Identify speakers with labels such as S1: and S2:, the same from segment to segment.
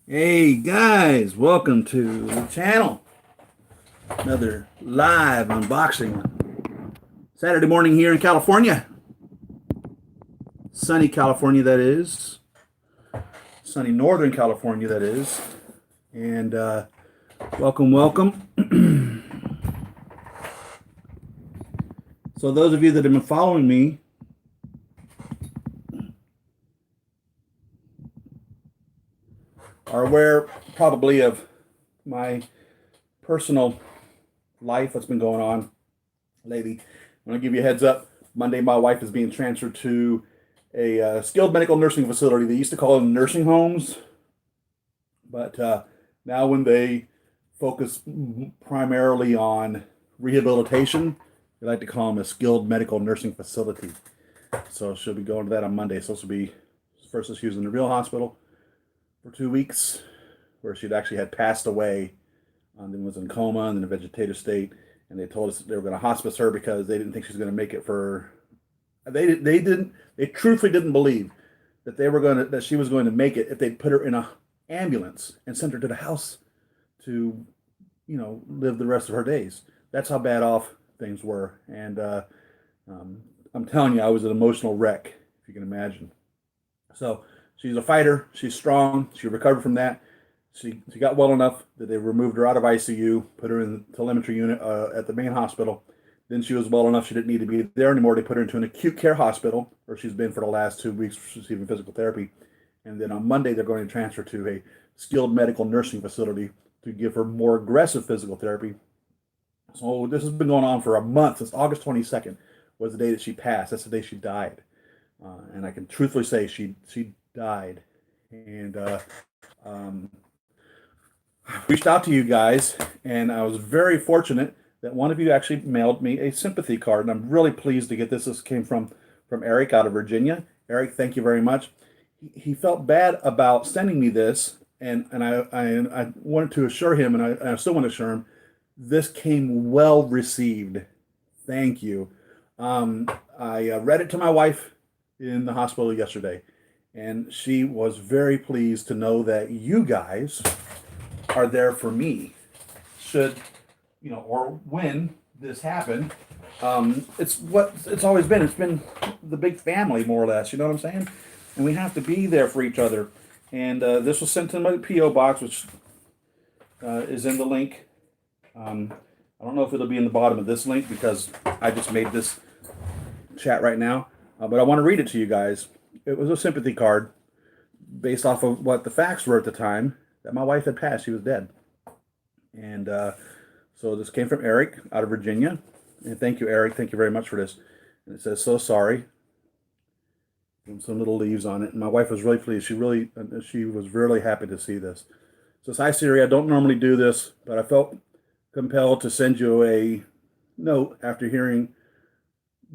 S1: Hey guys, welcome to the channel. Another live unboxing. Saturday morning here in California. Sunny California, that is. Sunny Northern California, that is. And welcome. So those of you that have been following me are aware probably of my personal life that's been going on lately. I'm going to give you a heads up. Monday, my wife is being transferred to a skilled medical nursing facility. They used to call them nursing homes, but now when they focus primarily on rehabilitation, they like to call them a skilled medical nursing facility. So she'll be going to that on Monday. So this will be first she was in the real hospital for 2 weeks, where she'd actually had passed away, then was in coma and in a vegetative state. And they told us they were going to hospice her because they didn't think she was going to make it for. They truthfully didn't believe that she was going to make it if they'd put her in a ambulance and sent her to the house to, live the rest of her days. That's how bad off things were. And I'm telling you, I was an emotional wreck, if you can imagine. So she's a fighter. She's strong. She recovered from that. She got well enough that they removed her out of ICU, put her in the telemetry unit at the main hospital. Then she was well enough she didn't need to be there anymore. They put her into an acute care hospital where she's been for the last 2 weeks receiving physical therapy. And then on Monday, they're going to transfer to a skilled medical nursing facility to give her more aggressive physical therapy. So this has been going on for a month. Since August 22nd was the day that she passed. That's the day she died. And I can truthfully say she died. And reached out to you guys, and I was very fortunate that one of you actually mailed me a sympathy card, and I'm really pleased to get this. This came from Eric out of Virginia. Eric, thank you very much. He felt bad about sending me this, and I wanted to assure him, and I still want to assure him, this came well received. Thank you. I read it to my wife in the hospital yesterday, and she was very pleased to know that you guys are there for me should or when this happened. It's what it's always been. It's been the big family, more or less, you know what I'm saying? And we have to be there for each other. And this was sent to my PO box, which is in the link. I don't know if it'll be in the bottom of this link because I just made this chat right now, but I want to read it to you guys. It was a sympathy card based off of what the facts were at the time, that my wife had passed. She was dead. And so this came from Eric out of Virginia. And thank you, Eric. Thank you very much for this. And it says, "So sorry." And some little leaves on it. And my wife was really pleased. She was really happy to see this. It says, "Hi, Siri. I don't normally do this, but I felt compelled to send you a note after hearing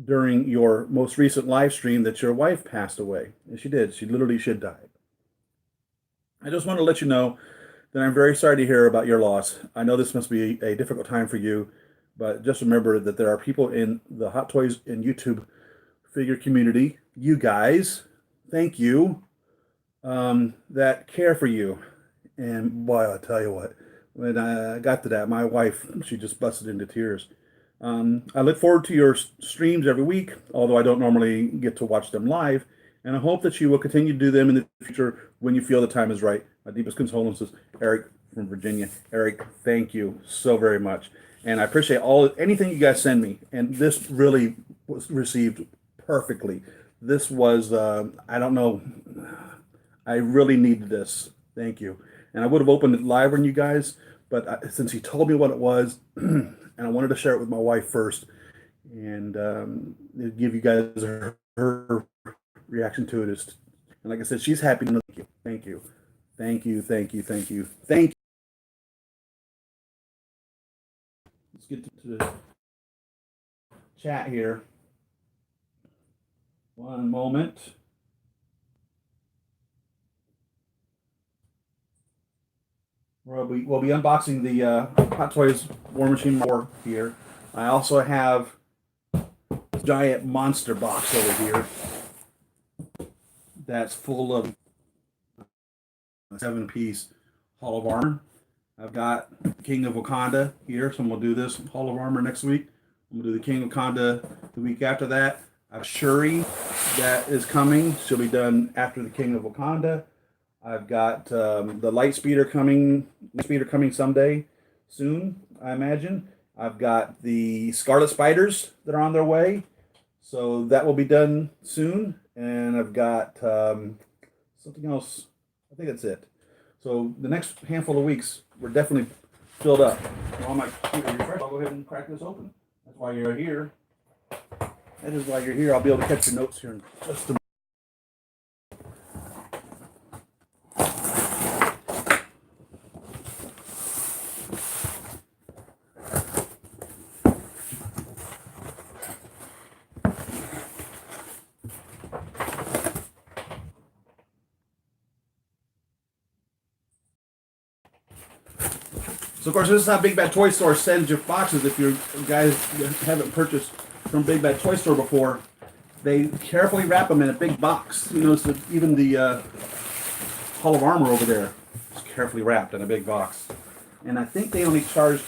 S1: during your most recent live stream that your wife passed away." And she did. She died. I just want to let you know that I'm very sorry to hear about your loss. I know this must be a difficult time for you, but just remember that there are people in the Hot Toys and YouTube figure community, you guys, thank you, that care for you. And boy, I'll tell you what, when I got to that, my wife, she just busted into tears. I look forward to your streams every week, although I don't normally get to watch them live. And I hope that you will continue to do them in the future when you feel the time is right. My deepest condolences, Eric from Virginia. Eric, thank you so very much. And I appreciate anything you guys send me. And this really was received perfectly. This was, I don't know, I really needed this. Thank you. And I would have opened it live on you guys, but since he told me what it was, and I wanted to share it with my wife first, and give you guys her reaction to it is, and like I said, she's happy to know. Thank you. Thank you. Thank you. Thank you. Thank you. Let's get to the chat here. One moment. We'll be unboxing the Hot Toys War Machine more here. I also have this giant monster box over here that's full of 7-piece Hall of Armor. I've got King of Wakanda here, so I'm gonna do this Hall of Armor next week. I'm gonna do the King of Wakanda the week after that. I've Shuri that is coming. She'll be done after the King of Wakanda. I've got the Light Speeder coming someday soon, I imagine. I've got the Scarlet Spiders that are on their way, so that will be done soon. And I've got something else. I think that's it. So the next handful of weeks, we're definitely filled up. On my computer refresh, I'll go ahead and crack this open. That's why you're here. That is why you're here. I'll be able to catch your notes here in just a moment. So, of course, this is how Big Bad Toy Store sends you boxes. If you guys haven't purchased from Big Bad Toy Store before, they carefully wrap them in a big box. You know, so even the Hall of Armor over there is carefully wrapped in a big box. And I think they only charged,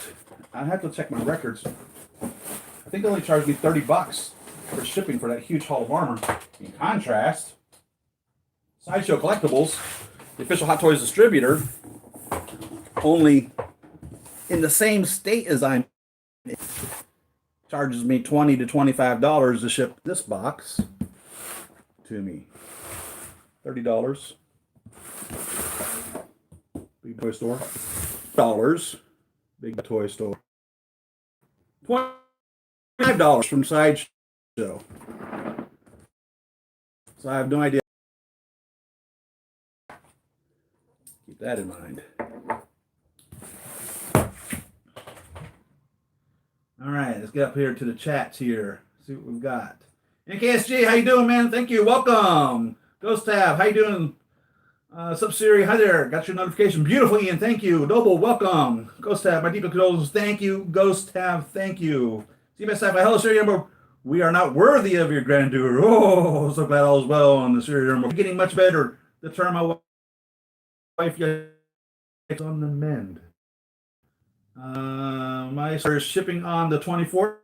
S1: I have to check my records, I think they only charged me $30 for shipping for that huge Hall of Armor. In contrast, Sideshow Collectibles, the official Hot Toys distributor, only in the same state as I'm in, charges me $20 to $25 to ship this box to me. $30. Big Toy Store. Dollars. Big Toy Store. $25 from Sideshow. So I have no idea. Keep that in mind. All right, let's get up here to the chats here. See what we've got. NKSG, how you doing, man? Thank you. Welcome. Ghost Tab, how you doing? Sup, Siri, hi there. Got your notification. Beautiful, Ian. Thank you. Noble, welcome. Ghost Tab, my deep condolences. Thank you. Ghost Tab, thank you. CBS Sci-Fi, hello, Siri Emerald. We are not worthy of your grandeur. Oh, so glad all is well on the Siri Emerald. Getting much better. The term my wife gets on the mend. My is shipping on the 24th.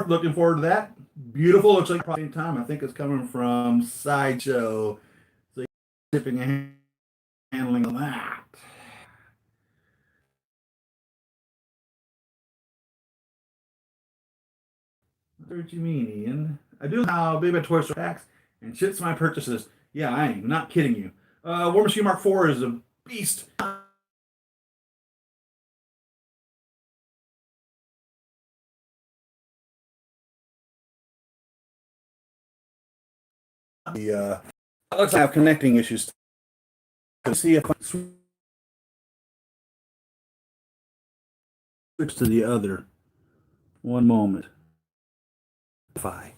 S1: Looking forward to that. Beautiful. Looks like probably time. I think it's coming from Sideshow. So shipping and handling on that. What do you mean, Ian? I do how Big Bad Toy Store packs and ships my purchases. Yeah, I am not kidding you. War Machine Mark IV is a beast. The looks like I have connecting issues. To see if I switch to the other. One moment. What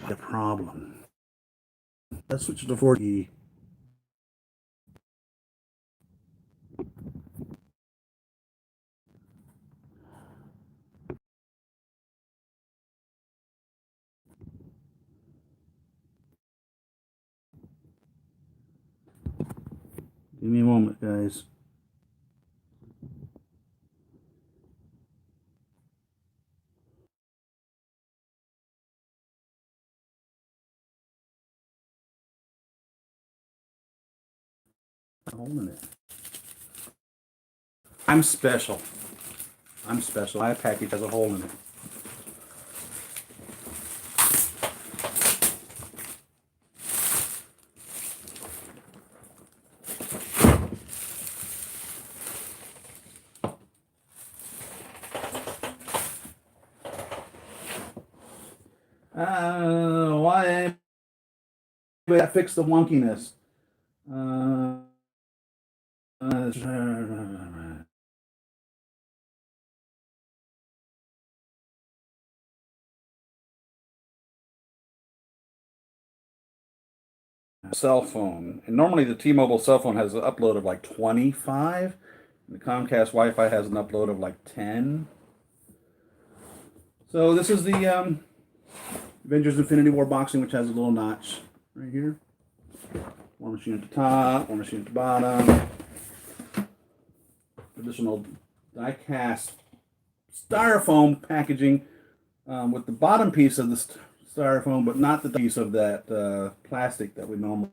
S1: a problem. Let's switch to 4E. Give me a moment, guys. Hold a minute. I'm special. I'm special. My package has a hole in it. Why that fix the wonkiness? Cell phone, and normally the T-Mobile cell phone has an upload of like 25, and the Comcast Wi-Fi has an upload of like 10. So this is the Avengers Infinity War boxing, which has a little notch right here. War Machine at the top, War Machine at the bottom. additional die-cast styrofoam packaging with the bottom piece of the styrofoam, but not the piece of that plastic that we normally.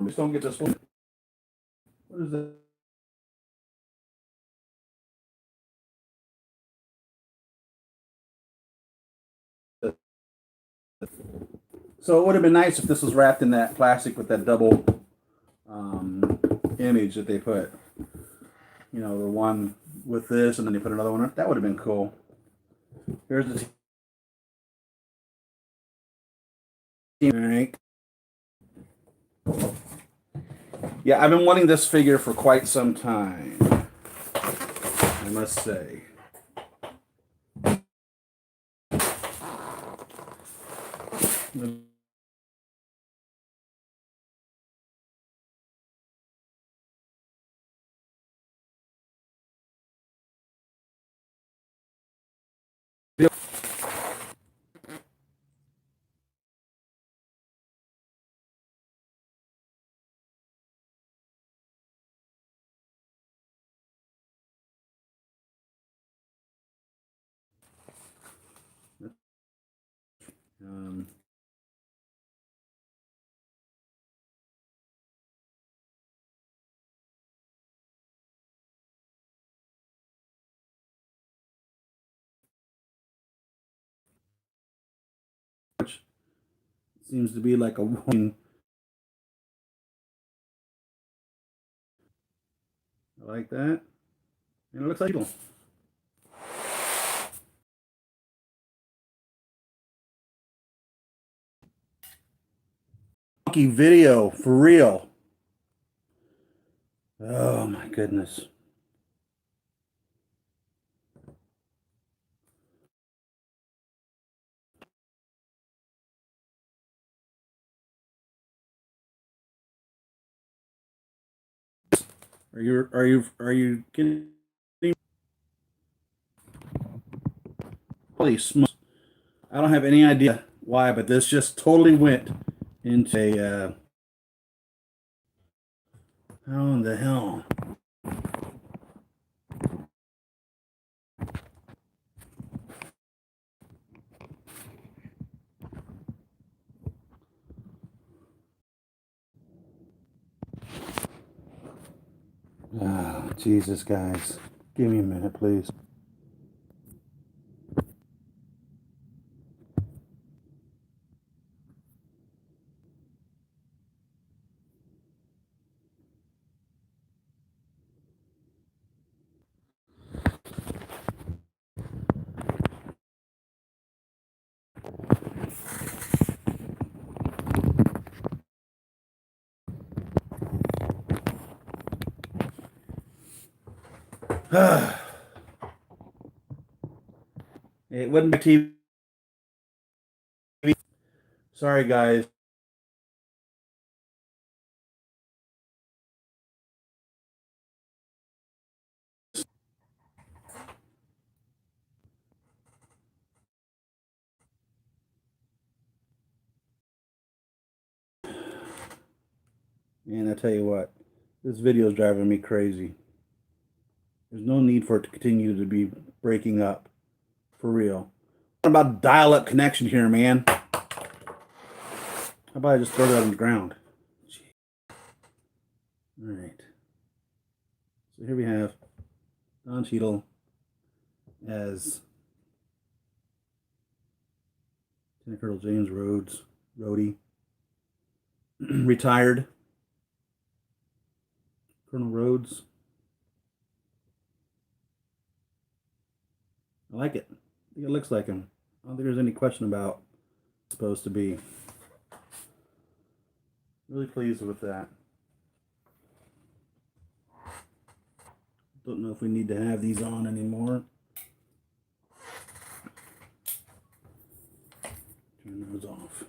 S1: Just don't get this one. What is that? So it would have been nice if this was wrapped in that plastic with that double image that they put. You know, the one with this, and then they put another one. That would have been cool. Here's the. All right. Yeah, I've been wanting this figure for quite some time, I must say. Um, which seems to be like a woman. I like that. And it looks like Cheadle. Funky video for real. Oh my goodness. Are you kidding me? Holy smokes. I don't have any idea why, but this just totally went into a how in the hell? Oh, Jesus, guys. Give me a minute, please. It wasn't my TV. Sorry, guys. And I tell you what, this video is driving me crazy. There's no need for it to continue to be breaking up. For real. What about dial-up connection here, man? How about I just throw that on the ground? All right. So here we have Don Cheadle as Lieutenant Colonel James Rhodes, Rhode, retired. Colonel Rhodes. I like it. I think it looks like him. I don't think there's any question about what it's supposed to be. Really pleased with that. Don't know if we need to have these on anymore. Turn those off.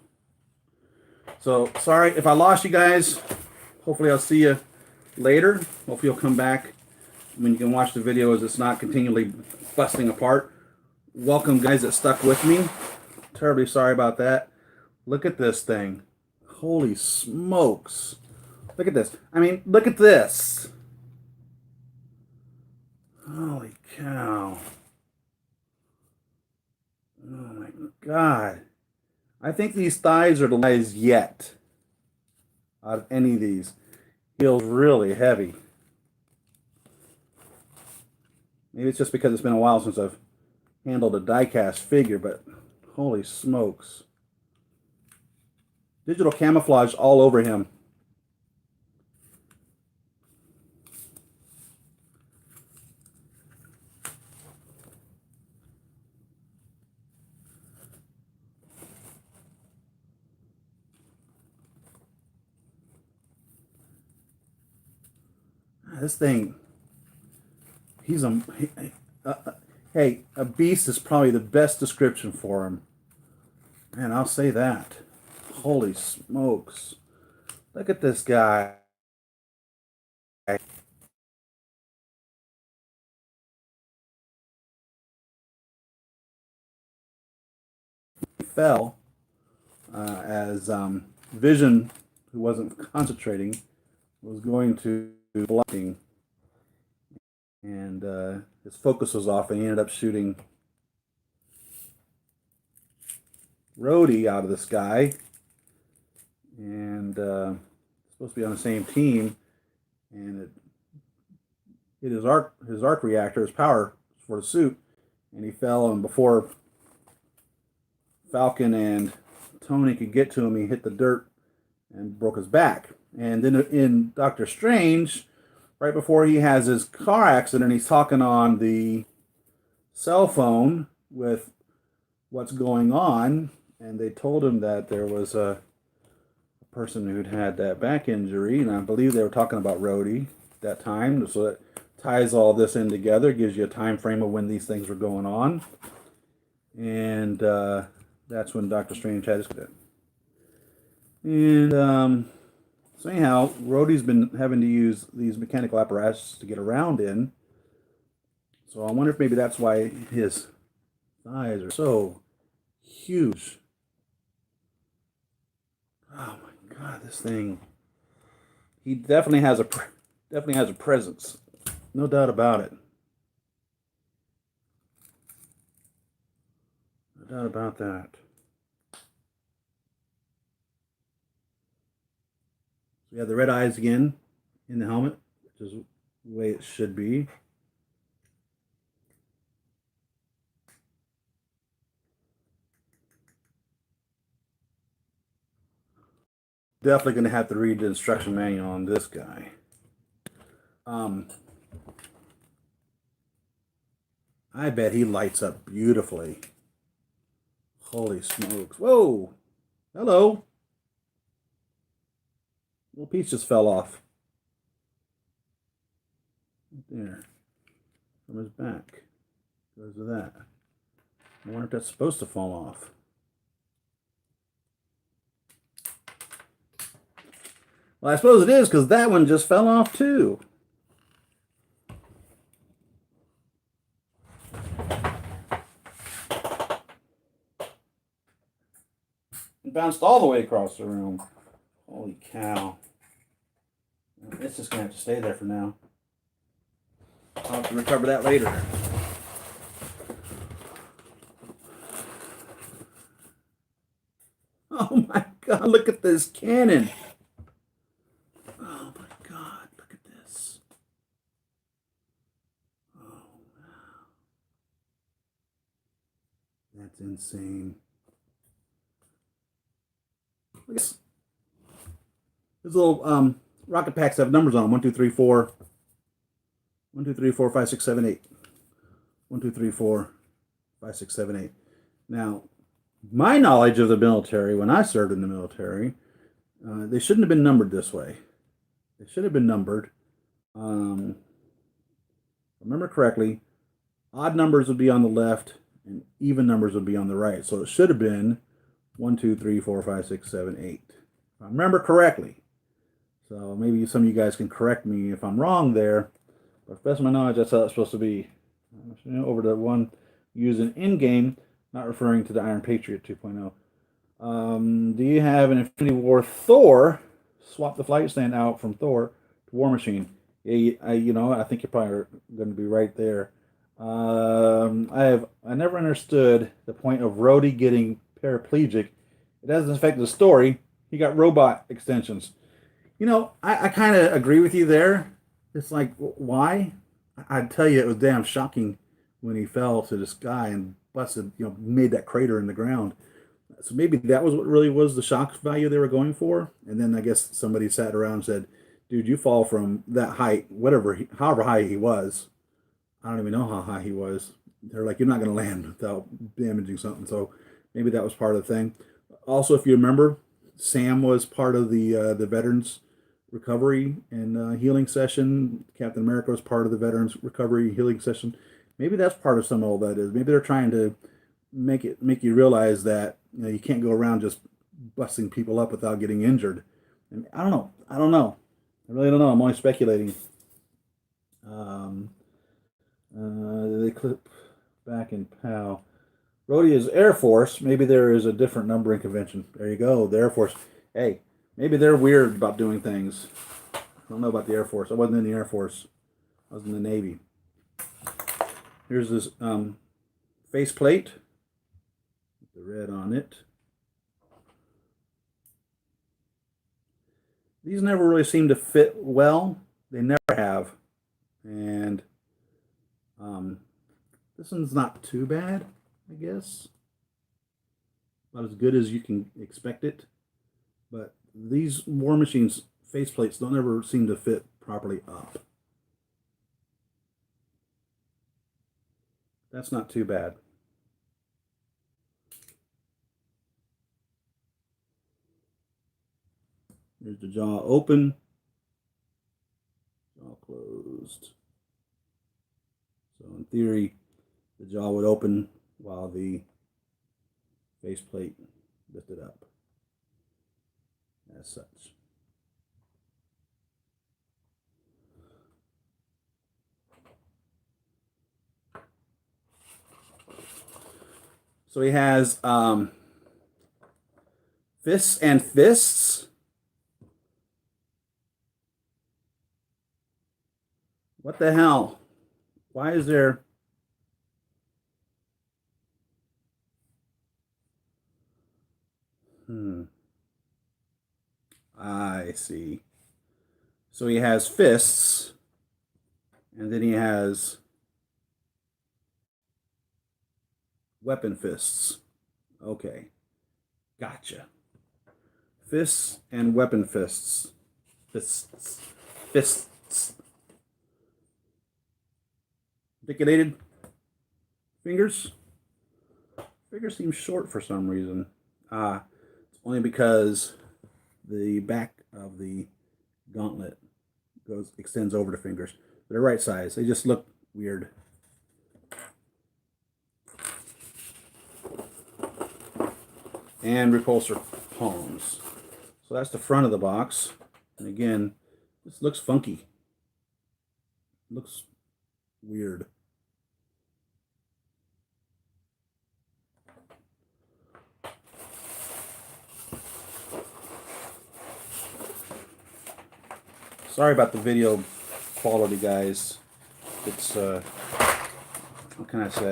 S1: So, sorry if I lost you guys. Hopefully I'll see you later. Hopefully you'll come back when you can watch the video as it's not continually busting apart. Welcome, guys that stuck with me. Terribly sorry about that. Look at this thing. Holy smokes. Look at this. I mean, look at this. Holy cow. Oh my God. I think these thighs are the lightest yet out of any of these. Feels really heavy. Maybe it's just because it's been a while since I've handled a diecast figure, but holy smokes. Digital camouflage all over him. This thing, he's a, hey, a beast is probably the best description for him. Man, I'll say that. Holy smokes. Look at this guy. He fell as Vision, who wasn't concentrating, was going to blocking, and his focus was off, and he ended up shooting Rhode out of the sky, and supposed to be on the same team, and it hit his arc reactor, his power for the suit, and he fell, and before Falcon and Tony could get to him, he hit the dirt and broke his back. And then in Doctor Strange, right before he has his car accident, he's talking on the cell phone with what's going on, and they told him that there was a person who'd had that back injury, and I believe they were talking about Rhodey at that time, so that ties all this in together, gives you a time frame of when these things were going on, and that's when Doctor Strange had his accident. And so anyhow, Rhodey's been having to use these mechanical apparatus to get around in. So I wonder if maybe that's why his thighs are so huge. Oh my God, this thing. He definitely has a presence. No doubt about it. No doubt about that. So we have the red eyes again in the helmet, which is the way it should be. Definitely going to have to read the instruction manual on this guy. I bet he lights up beautifully. Holy smokes. Whoa! Hello! Little piece just fell off. Right there. From his back. Because of that. I wonder if that's supposed to fall off. Well, I suppose it is, because that one just fell off too. It bounced all the way across the room. Holy cow. It's just going to have to stay there for now. I'll have to recover that later. Oh my God, look at this cannon. Oh my God, look at this. Oh, wow. That's insane. Look at this. These little rocket packs have numbers on them. 1, 2, 3, 4. 1, 2, 3, 4, 5, 6, 7, 8. 1, 2, 3, 4, 5, 6, 7, 8. Now, my knowledge of the military, when I served in the military, they shouldn't have been numbered this way. They should have been numbered. Remember correctly, odd numbers would be on the left and even numbers would be on the right. So it should have been 1, 2, 3, 4, 5, 6, 7, 8. If I remember correctly. So maybe some of you guys can correct me if I'm wrong there. But to the best of my knowledge, that's how it's supposed to be. Over to 1, used in game, not referring to the Iron Patriot 2.0. Do you have an Infinity War Thor? Swap the flight stand out from Thor to War Machine. Yeah, I think you're probably going to be right there. I never understood the point of Rhodey getting paraplegic. It doesn't affect the story. He got robot extensions. I kind of agree with you there. It's like, why? I'd tell you, it was damn shocking when he fell to the sky and busted, made that crater in the ground. So maybe that was what really was the shock value they were going for. And then I guess somebody sat around and said, dude, you fall from that height, however high he was. I don't even know how high he was. They're like, you're not going to land without damaging something. So maybe that was part of the thing. Also, if you remember, Sam was part of the veterans recovery and healing session. Captain America was part of the veterans recovery healing session. Maybe that's part of some of all that is. Maybe they're trying to make you realize that you can't go around just busting people up without getting injured. And I don't know. I really don't know. I'm only speculating. They clip back in POW. Rhodey is Air Force. Maybe there is a different numbering convention. There you go. The Air Force. Hey, maybe they're weird about doing things. I don't know about the Air Force. I wasn't in the Air Force. I was in the Navy. Here's this faceplate. The red on it. These never really seem to fit well. They never have. And this one's not too bad, I guess. Not as good as you can expect it. But these War Machines faceplates don't ever seem to fit properly up. That's not too bad. Here's the jaw open, jaw closed. So in theory, the jaw would open while the faceplate lifted up, as such. So he has fists and fists. What the hell? Why is there... I see. So he has fists, and then he has weapon fists. Okay. Gotcha. Fists and weapon fists. Fists. Fists. Articulated fingers. Fingers seem short for some reason. It's only because the back of the gauntlet extends over the fingers. They're right size. They just look weird. And repulsor palms. So that's the front of the box. And again, this looks funky. Looks weird. Sorry about the video quality, guys. It's, what can I say?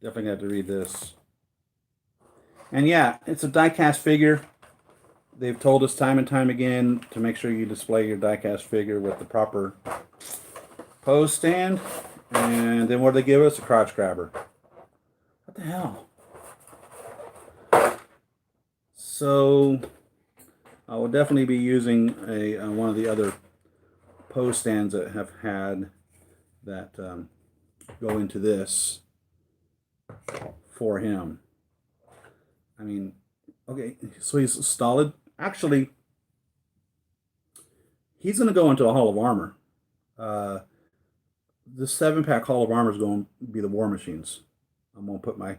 S1: Definitely have to read this. And yeah, it's a die-cast figure. They've told us time and time again to make sure you display your die-cast figure with the proper pose stand. And then what do they give us? A crotch grabber. What the hell? So I will definitely be using one of the other pose stands that have had that go into this for him. I mean, okay, so he's stolid. Actually, he's going to go into a Hall of Armor. The 7-pack Hall of Armor is going to be the War Machines. I'm going to put my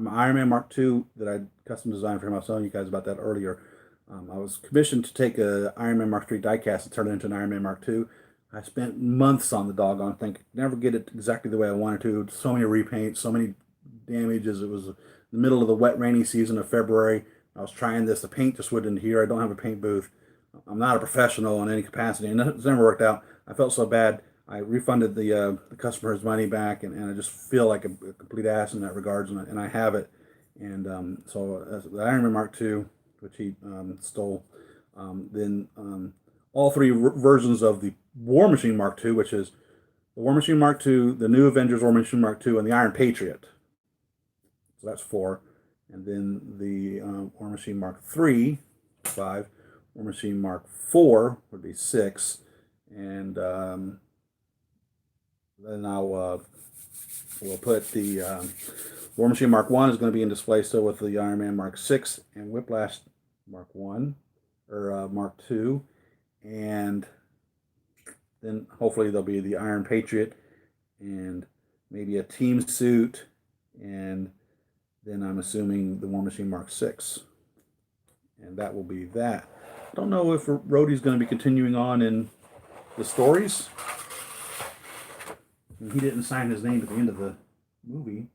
S1: Iron Man Mark II that I custom designed for him. I was telling you guys about that earlier. I was commissioned to take a Iron Man Mark III diecast and turn it into an Iron Man Mark II. I spent months on the doggone thing, never get it exactly the way I wanted to. So many repaints, so many damages. It was the middle of the wet, rainy season of February. I was trying this. The paint just wouldn't adhere. I don't have a paint booth. I'm not a professional in any capacity, and it's never worked out. I felt so bad. I refunded the customer's money back, and I just feel like a complete ass in that regards, and I have it. And so the Iron Man Mark II, which he stole, then all three versions of the War Machine Mark II, which is the War Machine Mark II, the New Avengers War Machine Mark II, and the Iron Patriot. So that's four. And then the War Machine Mark III, five. War Machine Mark IV would be six. And then we'll put the War Machine Mark I is going to be in display still with the Iron Man Mark VI and Whiplash Mark I, or Mark II. And then hopefully there'll be the Iron Patriot and maybe a team suit, and then I'm assuming the War Machine Mark VI. And that will be that. I don't know if Rhodey's going to be continuing on in the stories. And he didn't sign his name at the end of the movie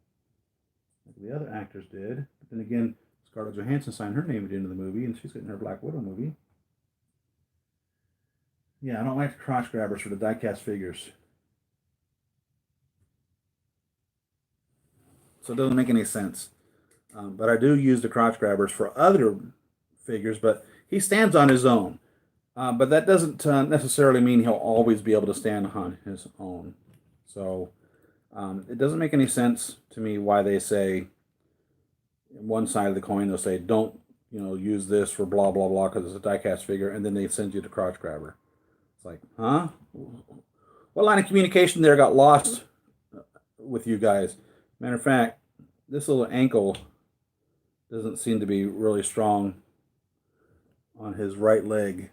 S1: like the other actors did. But then again, Scarlett Johansson signed her name at the end of the movie, and she's getting her Black Widow movie. Yeah, I don't like the crotch grabbers for the diecast figures. So it doesn't make any sense. But I do use the crotch grabbers for other figures, but he stands on his own. But that doesn't necessarily mean he'll always be able to stand on his own. So it doesn't make any sense to me why they say one side of the coin they'll say don't use this for blah blah blah because it's a diecast figure, and then they send you the crotch grabber. It's like, huh? What line of communication there got lost with you guys? Matter of fact, this little ankle doesn't seem to be really strong on his right leg.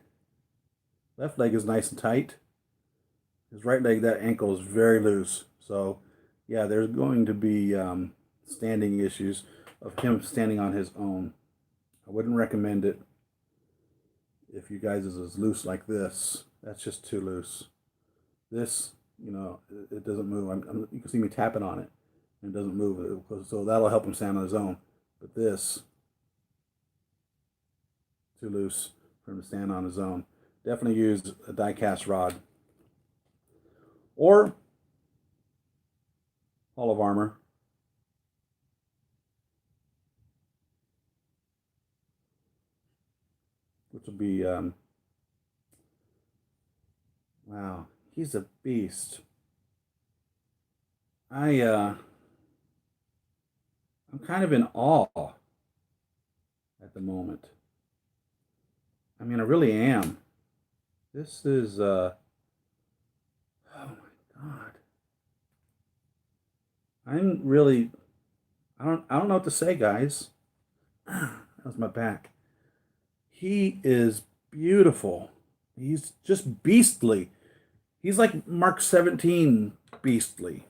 S1: Left leg is nice and tight. His right leg, that ankle is very loose. So, yeah, there's going to be standing issues of him standing on his own. I wouldn't recommend it if you guys is as loose like this. That's just too loose. This, it doesn't move. You can see me tapping on it, and it doesn't move. So that'll help him stand on his own. But this, too loose for him to stand on his own. Definitely use a die-cast rod. Or Hall of Armor. Which will be, wow, he's a beast. I'm kind of in awe at the moment. I mean, I really am. This is, oh my God. I'm really, I don't know what to say, guys. That was my back. He is beautiful. He's just beastly. He's like Mark 17 beastly.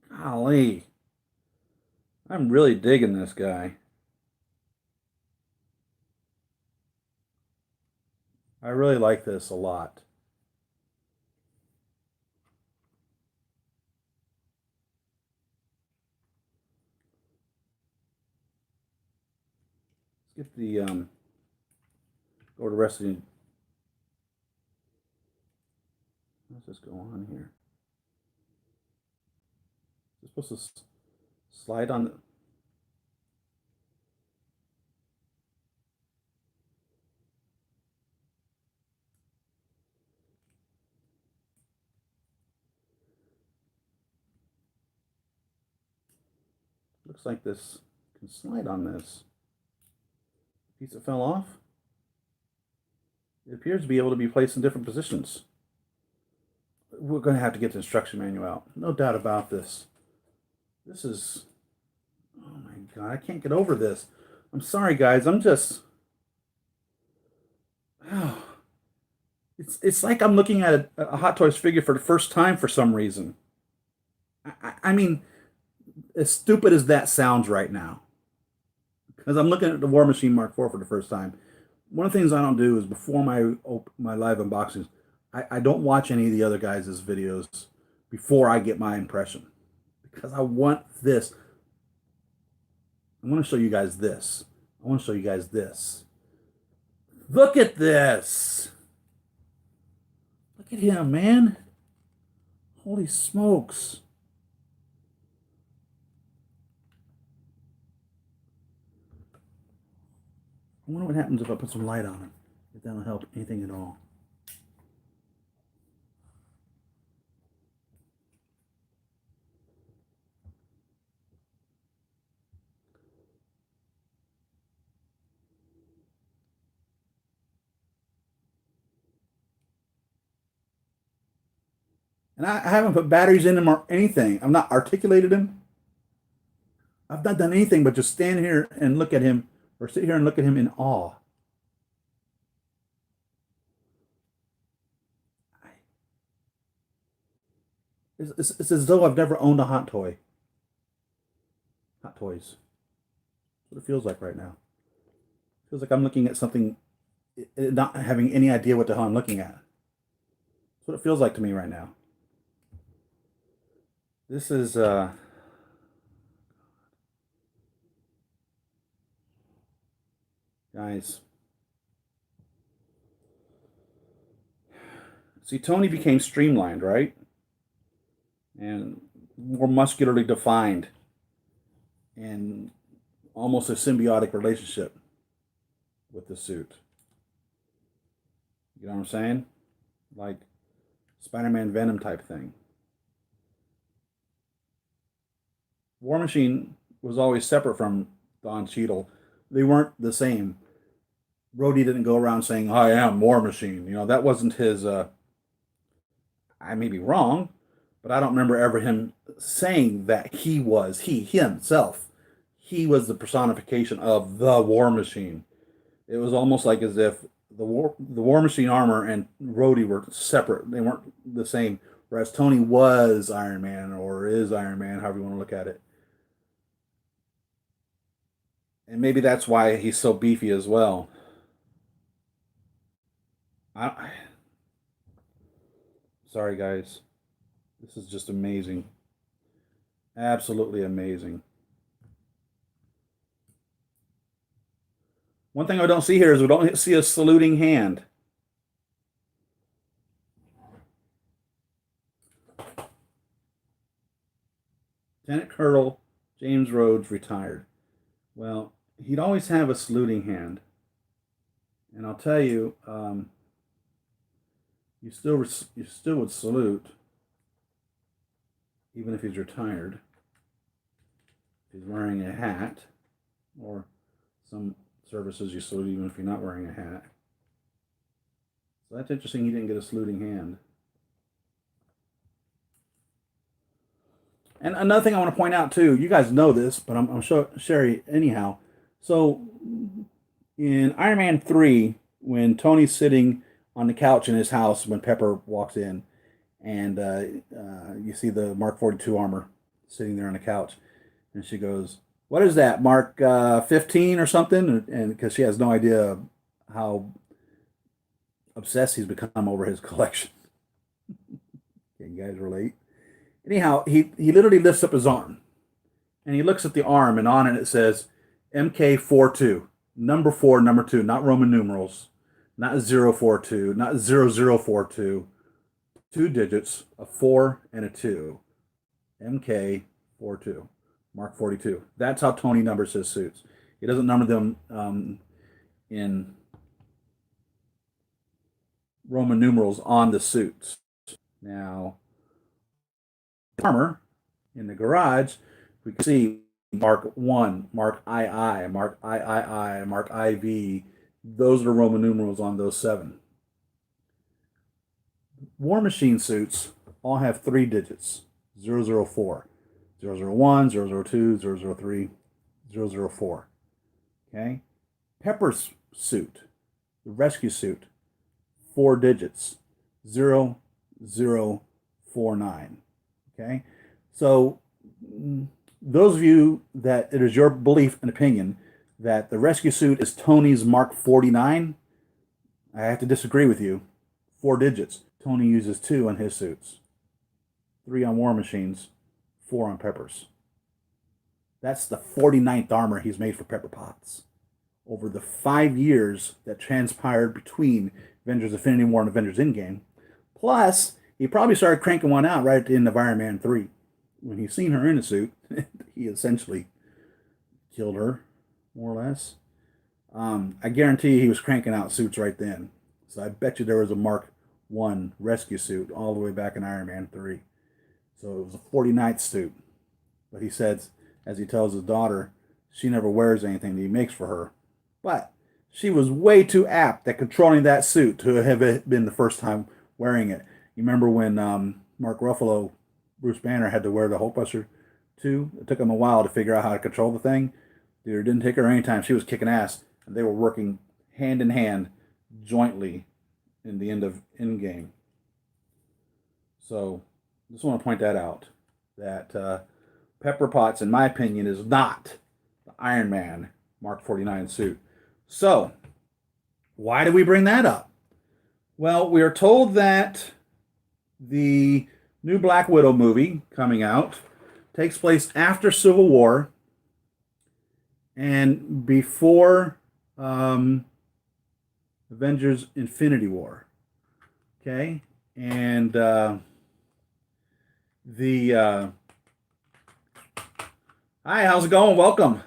S1: Golly. I'm really digging this guy. I really like this a lot. Let's get the go to the rest of the. Let's just go on here. It's supposed to slide on the. Looks like this can slide on this. Piece that fell off. It appears to be able to be placed in different positions. We're going to have to get the instruction manual out. No doubt about this. This is, oh my God, I can't get over this. I'm sorry, guys. I'm just, oh, it's like I'm looking at a Hot Toys figure for the first time for some reason. I mean, as stupid as that sounds right now, because I'm looking at the War Machine Mark IV for the first time. One of the things I don't do is before my live unboxings, I don't watch any of the other guys' videos before I get my impression, because I want this. I want to show you guys this. I want to show you guys this. Look at this. Look at him, man. Holy smokes. I wonder what happens if I put some light on him. If that'll help anything at all. And I haven't put batteries in him or anything. I've not articulated him. I've not done anything but just stand here and look at him, or sit here and look at him in awe. It's as though I've never owned a Hot Toy. Hot Toys. That's what it feels like right now. It feels like I'm looking at something, not having any idea what the hell I'm looking at. That's what it feels like to me right now. This is guys. See, Tony became streamlined, right? And more muscularly defined, and almost a symbiotic relationship with the suit. You know what I'm saying? Like Spider-Man Venom type thing. War Machine was always separate from Don Cheadle. They weren't the same. Rhode didn't go around saying, I am War Machine. You know, that wasn't his, I may be wrong, but I don't remember ever him saying that he himself, he was the personification of the War Machine. It was almost like as if the War Machine armor and Rhodey were separate. They weren't the same. Whereas Tony was Iron Man, or is Iron Man, however you want to look at it. And maybe that's why he's so beefy as well. Sorry, guys. This is just amazing. Absolutely amazing. One thing I don't see here is we don't see a saluting hand. Lieutenant Colonel James Rhodes retired. Well, he'd always have a saluting hand. And I'll tell you, you still would salute, even if he's retired. If he's wearing a hat, or some services you salute even if you're not wearing a hat. So that's interesting. He didn't get a saluting hand. And another thing I want to point out too, you guys know this, but I'm sharing anyhow. So in Iron Man 3, when Tony's sitting on the couch in his house when Pepper walks in, and you see the Mark 42 armor sitting there on the couch, and she goes, "What is that, Mark 15 or something?" And because she has no idea how obsessed he's become over his collection. Can you guys relate? Anyhow, he literally lifts up his arm, and he looks at the arm, and on it says MK42, number 4, number 2, not Roman numerals, not 042, not 0042, 2 digits, a 4 and a 2, MK42, Mark 42. That's how Tony numbers his suits. He doesn't number them in Roman numerals on the suits. Now, armor in the garage, we can see Mark 1, Mark II, Mark III, Mark IV. Those are Roman numerals on those 7. War Machine suits all have 3 digits, 004, 001, 002, 003, 004. Okay? Pepper's suit, the rescue suit, 4 digits, 0049. Okay? So those of you that it is your belief and opinion that the rescue suit is Tony's Mark 49, I have to disagree with you. 4 digits. Tony uses 2 on his suits. 3 on War Machines, 4 on Pepper's. That's the 49th armor he's made for Pepper Potts. Over the 5 years that transpired between Avengers Infinity War and Avengers Endgame. Plus, he probably started cranking one out right at the end of Iron Man 3. When he seen her in a suit, he essentially killed her, more or less. I guarantee he was cranking out suits right then. So I bet you there was a Mark 1 rescue suit all the way back in Iron Man 3. So it was a 49th suit. But he says, as he tells his daughter, she never wears anything that he makes for her. But she was way too apt at controlling that suit to have been the first time wearing it. You remember when Mark Ruffalo, Bruce Banner, had to wear the Hulkbuster too? It took him a while to figure out how to control the thing. Dude, it didn't take her any time. She was kicking ass. And they were working hand in hand, jointly, in the end of Endgame. So, just want to point that out. That Pepper Potts, in my opinion, is not the Iron Man Mark 49 suit. So, why do we bring that up? Well, we are told that the new Black Widow movie coming out takes place after Civil War and before Avengers Infinity War. Okay? And hi, how's it going? Welcome.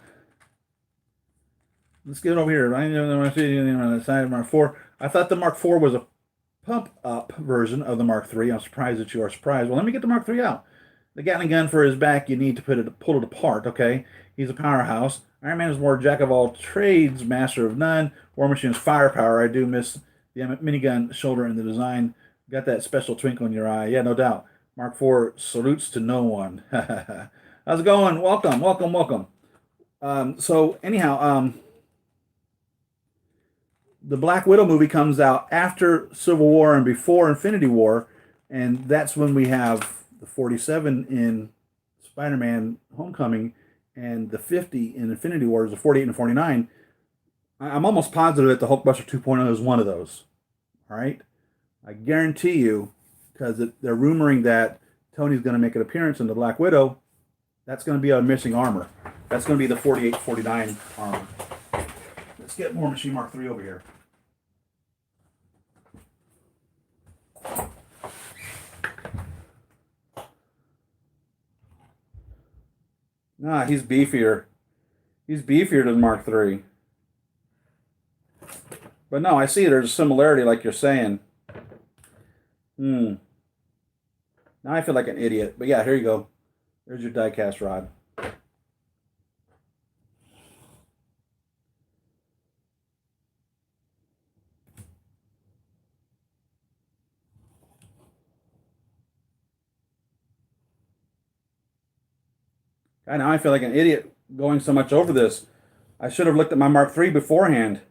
S1: Let's get over here. I know on the side of Mark 4. I thought the Mark 4 was a pump up version of the Mark 3. I'm surprised that you are surprised. Well, let me get the Mark 3 out. The Gatling gun for his back, you need to pull it apart, okay? He's a powerhouse. Iron Man is more jack of all trades, master of none. War Machine's firepower. I do miss the minigun shoulder and the design. Got that special twinkle in your eye. Yeah, no doubt. Mark 4 salutes to no one. How's it going? Welcome, welcome, welcome. So anyhow, the Black Widow movie comes out after Civil War and before Infinity War, and that's when we have the 47 in Spider-Man Homecoming and the 50 in Infinity War is the 48 and 49. I'm almost positive that the Hulkbuster 2.0 is one of those. All right? I guarantee you, because they're rumoring that Tony's going to make an appearance in the Black Widow, that's going to be a missing armor. That's going to be the 48-49 armor. Let's get War Machine Mark 3 over here. Nah, he's beefier. He's beefier than Mark 3. But no, I see there's a similarity like you're saying. Now I feel like an idiot. But yeah, here you go. There's your diecast rod. God, now I feel like an idiot going so much over this. I should have looked at my Mark III beforehand.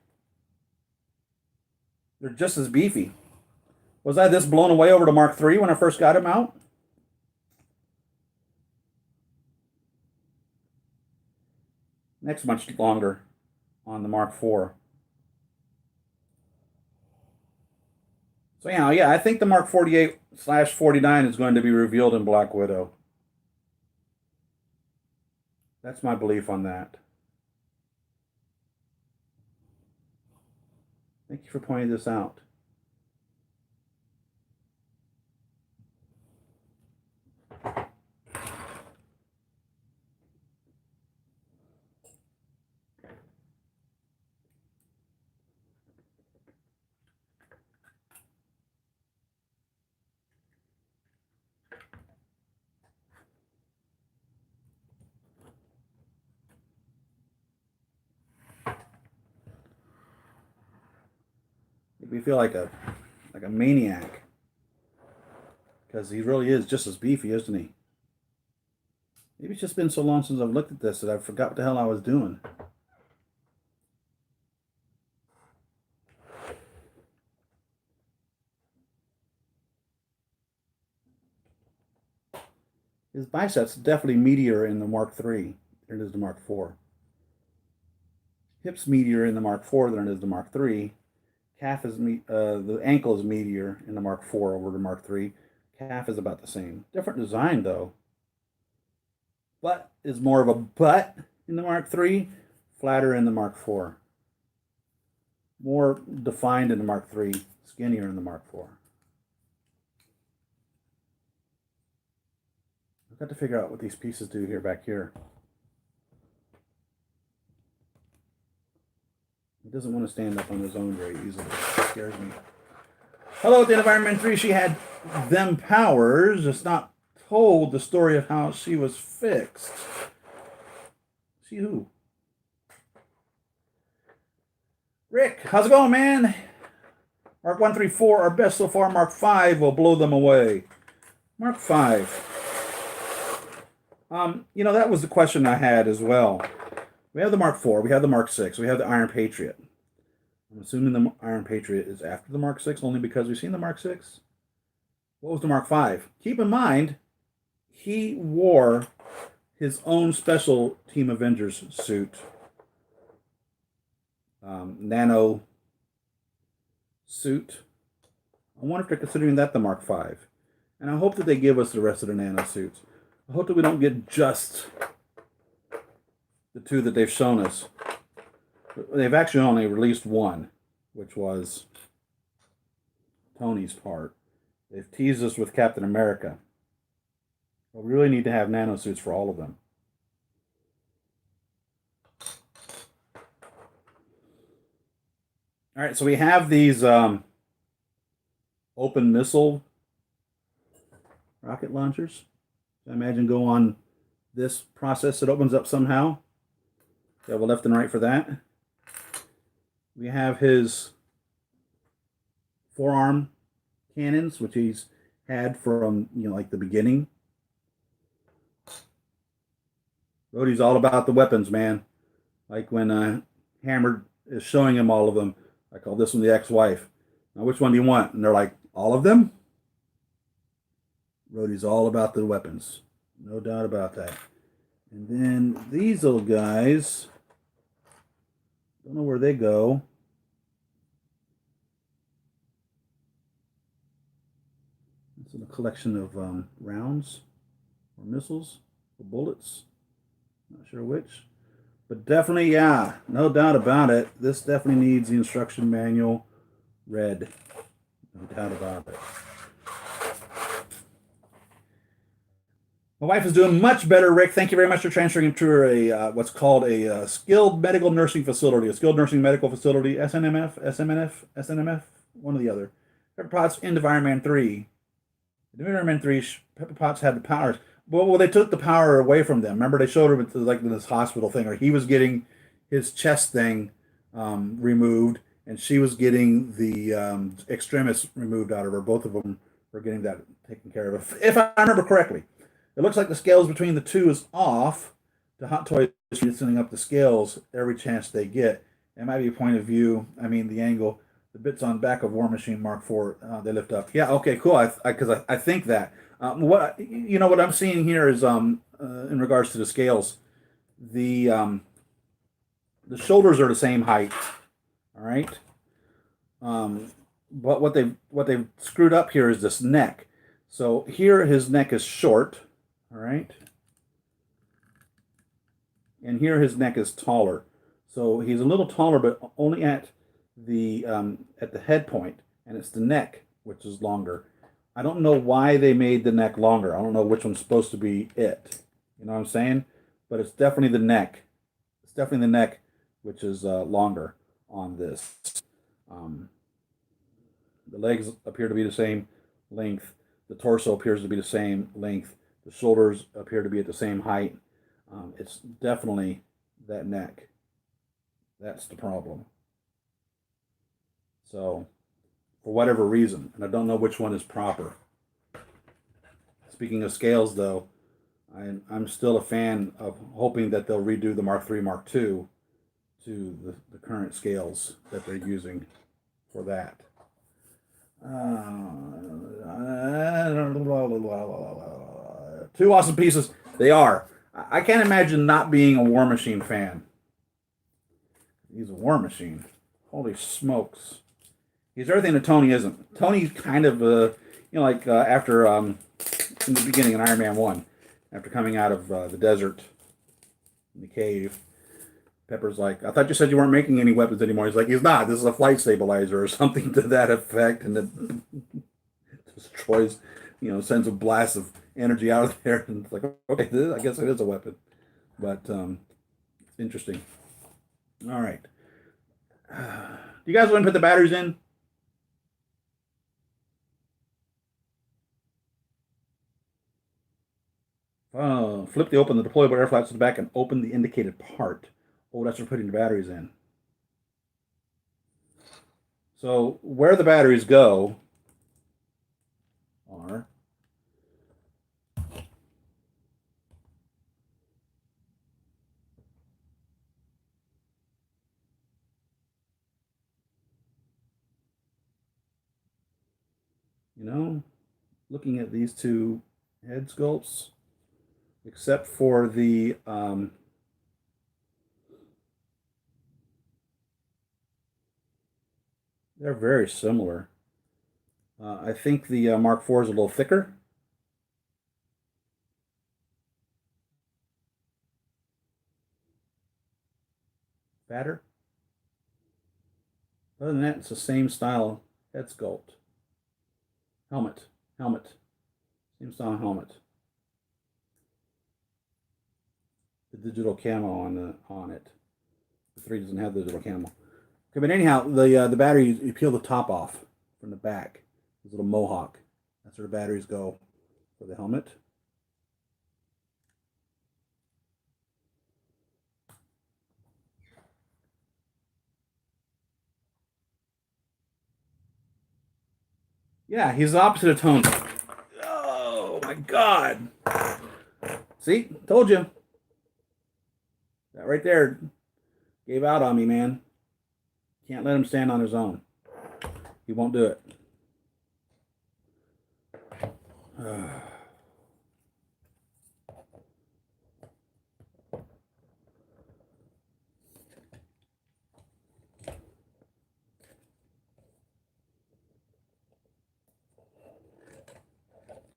S1: They're just as beefy. Was I this blown away over to Mark III when I first got him out? Next much longer on the Mark IV. So yeah, I think the Mark 48/49 is going to be revealed in Black Widow. That's my belief on that. Thank you for pointing this out. We feel like a maniac because he really is just as beefy, isn't he? Maybe it's just been so long since I've looked at this that I forgot what the hell I was doing. His biceps definitely meatier in the Mark III than it is the Mark IV. Hip's meatier in the Mark IV than it is the Mark III. Calf is the ankle is meatier in the Mark IV over the Mark III. Calf is about the same. Different design though. Butt is more of a butt in the Mark III, flatter in the Mark IV. More defined in the Mark III, skinnier in the Mark IV. I've got to figure out what these pieces do here back here. He doesn't want to stand up on his own very easily. It scares me. Hello, at the end of Iron Man 3, she had them powers. It's not told the story of how she was fixed. See who? Rick, how's it going, man? Mark 134, our best so far. Mark 5 will blow them away. Mark 5. You know, that was the question I had as well. We have the Mark IV, we have the Mark VI, we have the Iron Patriot. I'm assuming the Iron Patriot is after the Mark VI, only because we've seen the Mark VI. What was the Mark V? Keep in mind, he wore his own special Team Avengers suit. Nano suit. I wonder if they're considering that the Mark V. And I hope that they give us the rest of the nano suits. I hope that we don't get just the two that they've shown us. They've actually only released one, which was Tony's part. They've teased us with Captain America. But we really need to have nano suits for all of them. All right, so we have these open missile rocket launchers. I imagine go on this process. It opens up somehow. You have a left and right for that. We have his forearm cannons, which he's had from, you know, like the beginning. Rhodey's all about the weapons, man. Like when Hammer is showing him all of them. I call this one the ex-wife. Now, which one do you want? And they're like, all of them? Rhodey's all about the weapons. No doubt about that. And then these little guys, don't know where they go. It's a collection of rounds or missiles or bullets. Not sure which. But definitely, yeah, no doubt about it. This definitely needs the instruction manual read. No doubt about it. My wife is doing much better, Rick. Thank you very much for transferring to a what's called a skilled medical nursing facility, a skilled nursing medical facility, SNMF, one or the other. Pepper Potts end of Iron Man 3. In Iron Man 3, Pepper Potts had the powers. Well, they took the power away from them. Remember, they showed him like in this hospital thing, or he was getting his chest thing removed, and she was getting the extremis removed out of her. Both of them were getting that taken care of, if I remember correctly. It looks like the scales between the two is off. The Hot Toys are sending up the scales every chance they get. It might be a point of view. I mean, the angle, the bits on back of War Machine Mark IV, they lift up. Yeah, okay, cool. I think that. What I'm seeing here is in regards to the scales, the shoulders are the same height. All right. But what they've screwed up here is this neck. So here his neck is short. All right. And here his neck is taller. So he's a little taller, but only at the head point, and it's the neck which is longer. I don't know why they made the neck longer. I don't know which one's supposed to be it. You know what I'm saying? But it's definitely the neck. It's definitely the neck which is longer on this. The legs appear to be the same length. The torso appears to be the same length. The shoulders appear to be at the same height. It's definitely that neck. That's the problem. So, for whatever reason, and I don't know which one is proper. Speaking of scales, though, I'm still a fan of hoping that they'll redo the Mark III, Mark II to the current scales that they're using for that. Two awesome pieces. They are. I can't imagine not being a War Machine fan. He's a war machine. Holy smokes. He's everything that Tony isn't. Tony's kind of, like after, in the beginning in Iron Man 1, after coming out of the desert, in the cave, Pepper's like, I thought you said you weren't making any weapons anymore. He's like, he's not. This is a flight stabilizer or something to that effect. And it destroys, sends a blast of energy out of there. And it's like, okay, I guess it is a weapon. But interesting. All right. Do you guys want to put the batteries in? Flip the open the deployable air flaps to the back and open the indicated part. Oh, that's for putting the batteries in. So where the batteries go are looking at these two head sculpts, except for the they're very similar. I think the Mark IV is a little thicker. Fatter. Other than that, it's the same style head sculpt. Helmet. Same style helmet. The digital camo on it. The 3 doesn't have the digital camo. Okay, but anyhow, the battery, you peel the top off from the back. This little mohawk. That's where the batteries go for the helmet. Yeah, he's the opposite of Tony. Oh my God! See, told you. That right there gave out on me, man. Can't let him stand on his own. He won't do it.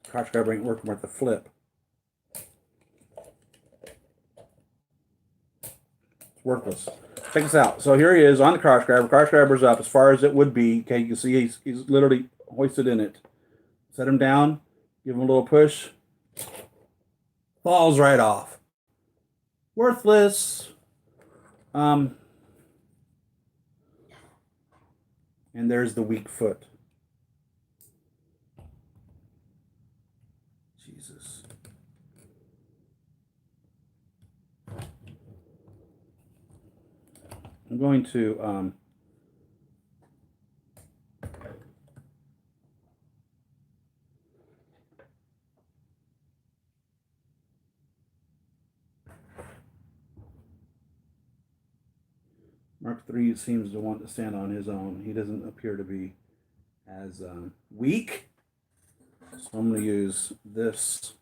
S1: Crotch grabber ain't working worth the flip. It's worthless. Check this out. So here he is on the crotch grabber. Crotch grabber's up as far as it would be. Okay, you can see he's literally hoisted in it. Set him down. Give him a little push. Falls right off. Worthless. And there's the weak foot. Jesus. I'm going to Mark III seems to want to stand on his own. He doesn't appear to be as weak. So I'm going to use this.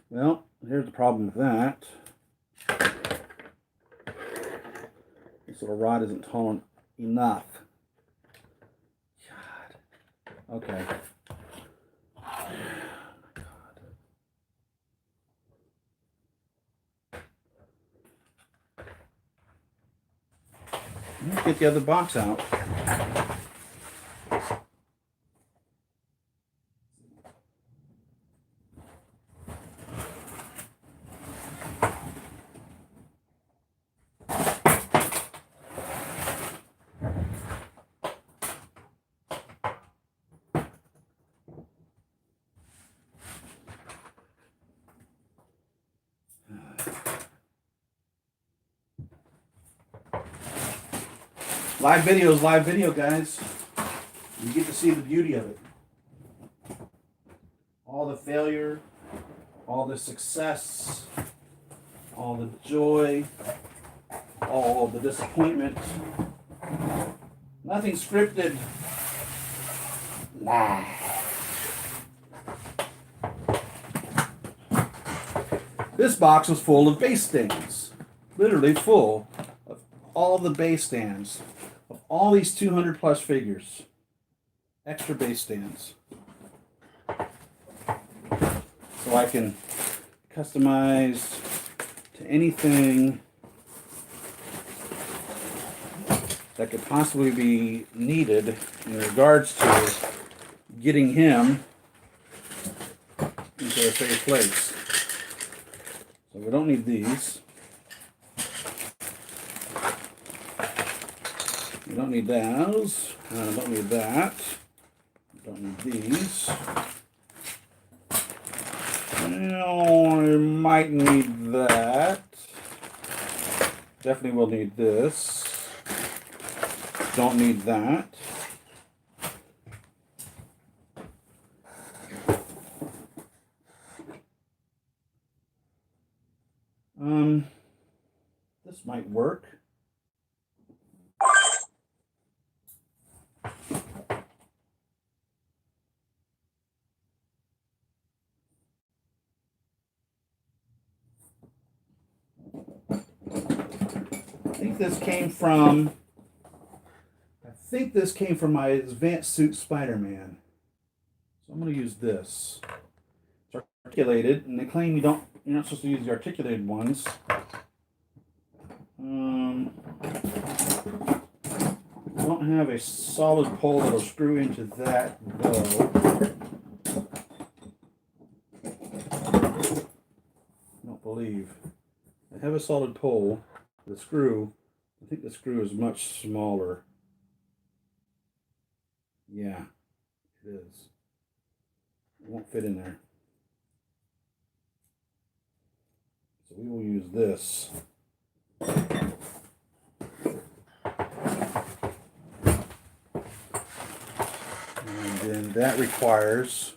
S1: Well, here's the problem with that. This little rod isn't tall enough. God. Okay. Oh my God. Let's get the other box out. Live video is live video, guys. You get to see the beauty of it. All the failure, all the success, all the joy, all the disappointment. Nothing scripted. Nah. This box was full of base stands. Literally full of all the base stands. Of all these 200 plus figures. Extra base stands. So I can customize to anything that could possibly be needed in regards to getting him into a safe place. So we don't need these. We don't need those. Don't need that. Don't need these. I might need that. Definitely will need this. Don't need that. This might work. I think this came from my Advanced Suit Spider-Man. So I'm going to use this. It's articulated, and they claim you're not supposed to use the articulated ones. I don't have a solid pole that'll screw into that, though. I don't believe. I have a solid pole. The screw, I think the screw is much smaller. Yeah, it is. It won't fit in there. So we will use this. And then that requires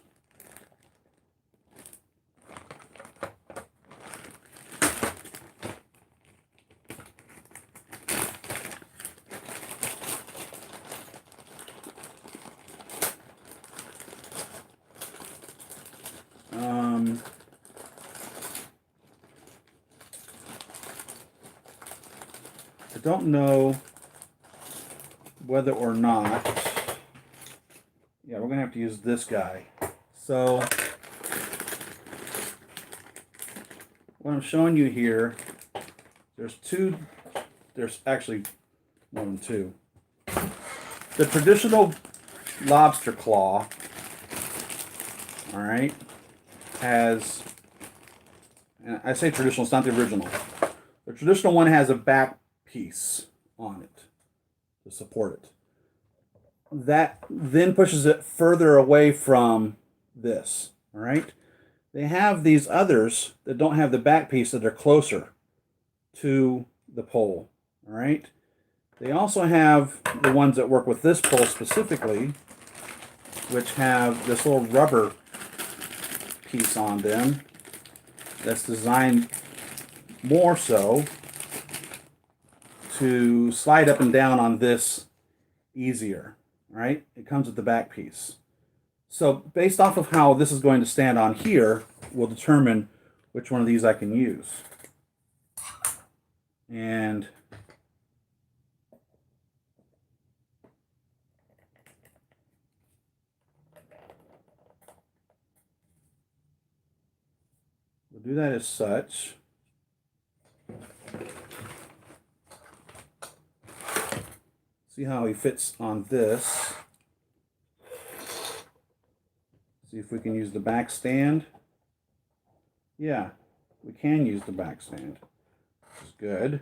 S1: I don't know whether or not, yeah, we're going to have to use this guy. So what I'm showing you here, there's actually more than two. The traditional lobster claw, all right, has, and I say traditional, it's not the original. The traditional one has a back piece on it to support it. That then pushes it further away from this, all right? They have these others that don't have the back piece that are closer to the pole, all right? They also have the ones that work with this pole specifically, which have this little rubber piece on them that's designed more so to slide up and down on this easier, right? It comes with the back piece. So based off of how this is going to stand on here, will determine which one of these I can use. And we'll do that as such. See how he fits on this. See if we can use the back stand. Yeah, we can use the back stand, which is good.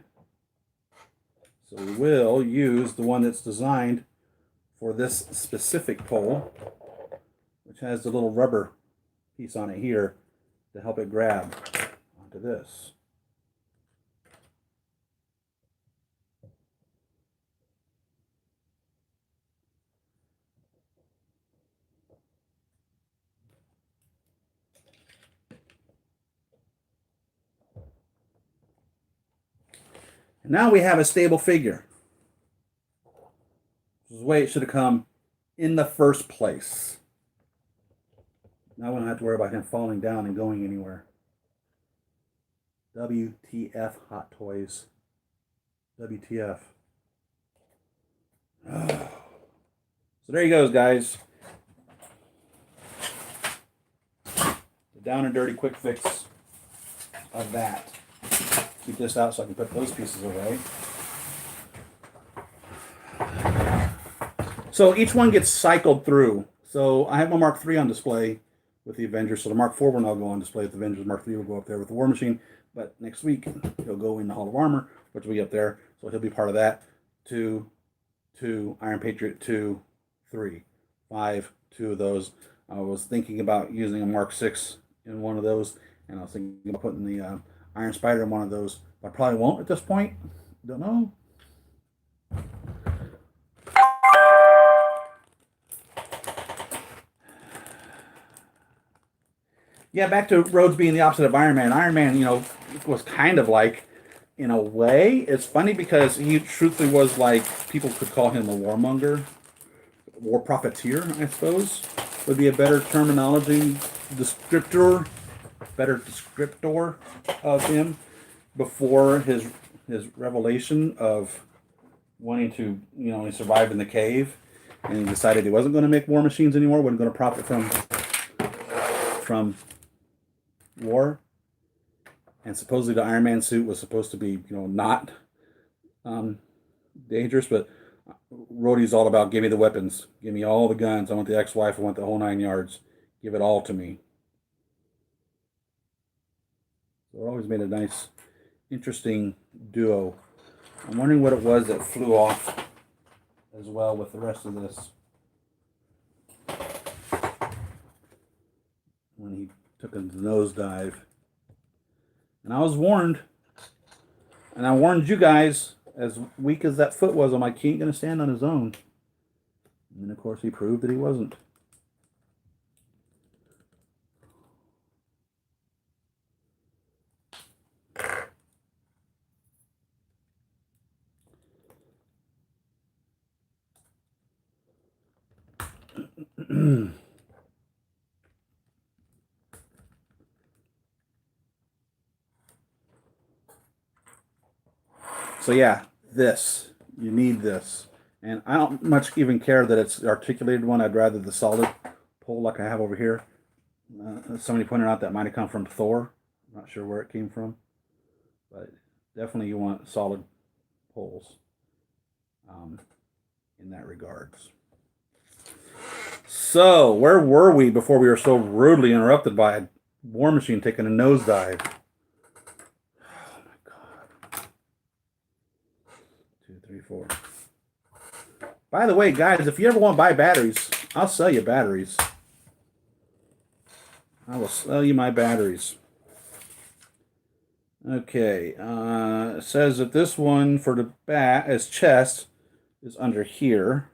S1: So we will use the one that's designed for this specific pole, which has the little rubber piece on it here to help it grab onto this. And now we have a stable figure. This is the way it should have come in the first place. Now we don't have to worry about him falling down and going anywhere. WTF Hot Toys. WTF. Oh. So there he goes, guys. The down and dirty quick fix of that. Keep this out so I can put those pieces away. So each one gets cycled through. So I have my Mark III on display with the Avengers. So the Mark IV will now go on display with the Avengers. Mark III will go up there with the War Machine. But next week, he'll go in the Hall of Armor, which will be up there. So he'll be part of that. 2, Iron Patriot 2, 3, 5, 2 of those. I was thinking about using a Mark VI in one of those. And I was thinking about putting the Iron Spider in one of those. But I probably won't at this point. Don't know. Yeah, back to Rhodes being the opposite of Iron Man. Iron Man, you know, was kind of like, in a way, it's funny because he truthfully was like, people could call him a warmonger, war profiteer, I suppose, would be a better terminology, better descriptor of him before his revelation of wanting to, you know, he survived in the cave and he decided he wasn't going to make war machines anymore, wasn't going to profit from war. And supposedly the Iron Man suit was supposed to be, you know, not dangerous, but Rhodey's all about, give me the weapons, give me all the guns, I want the ex-wife, I want the whole 9 yards, give it all to me. So it always made a nice, interesting duo. I'm wondering what it was that flew off as well with the rest of this. When he took a nosedive. And I was warned, and I warned you guys, as weak as that foot was, I'm like, he ain't going to stand on his own. And then, of course, he proved that he wasn't. So yeah, this. You need this. And I don't much even care that it's the articulated one. I'd rather the solid pole like I have over here. Somebody pointed out that might have come from Thor. I'm not sure where it came from. But definitely you want solid poles in that regards. So, where were we before we were so rudely interrupted by a war machine taking a nosedive? Oh my God. 2, 3, 4. By the way, guys, if you ever want to buy batteries, I'll sell you batteries. I will sell you my batteries. Okay, it says that this one for the back, as chest, is under here.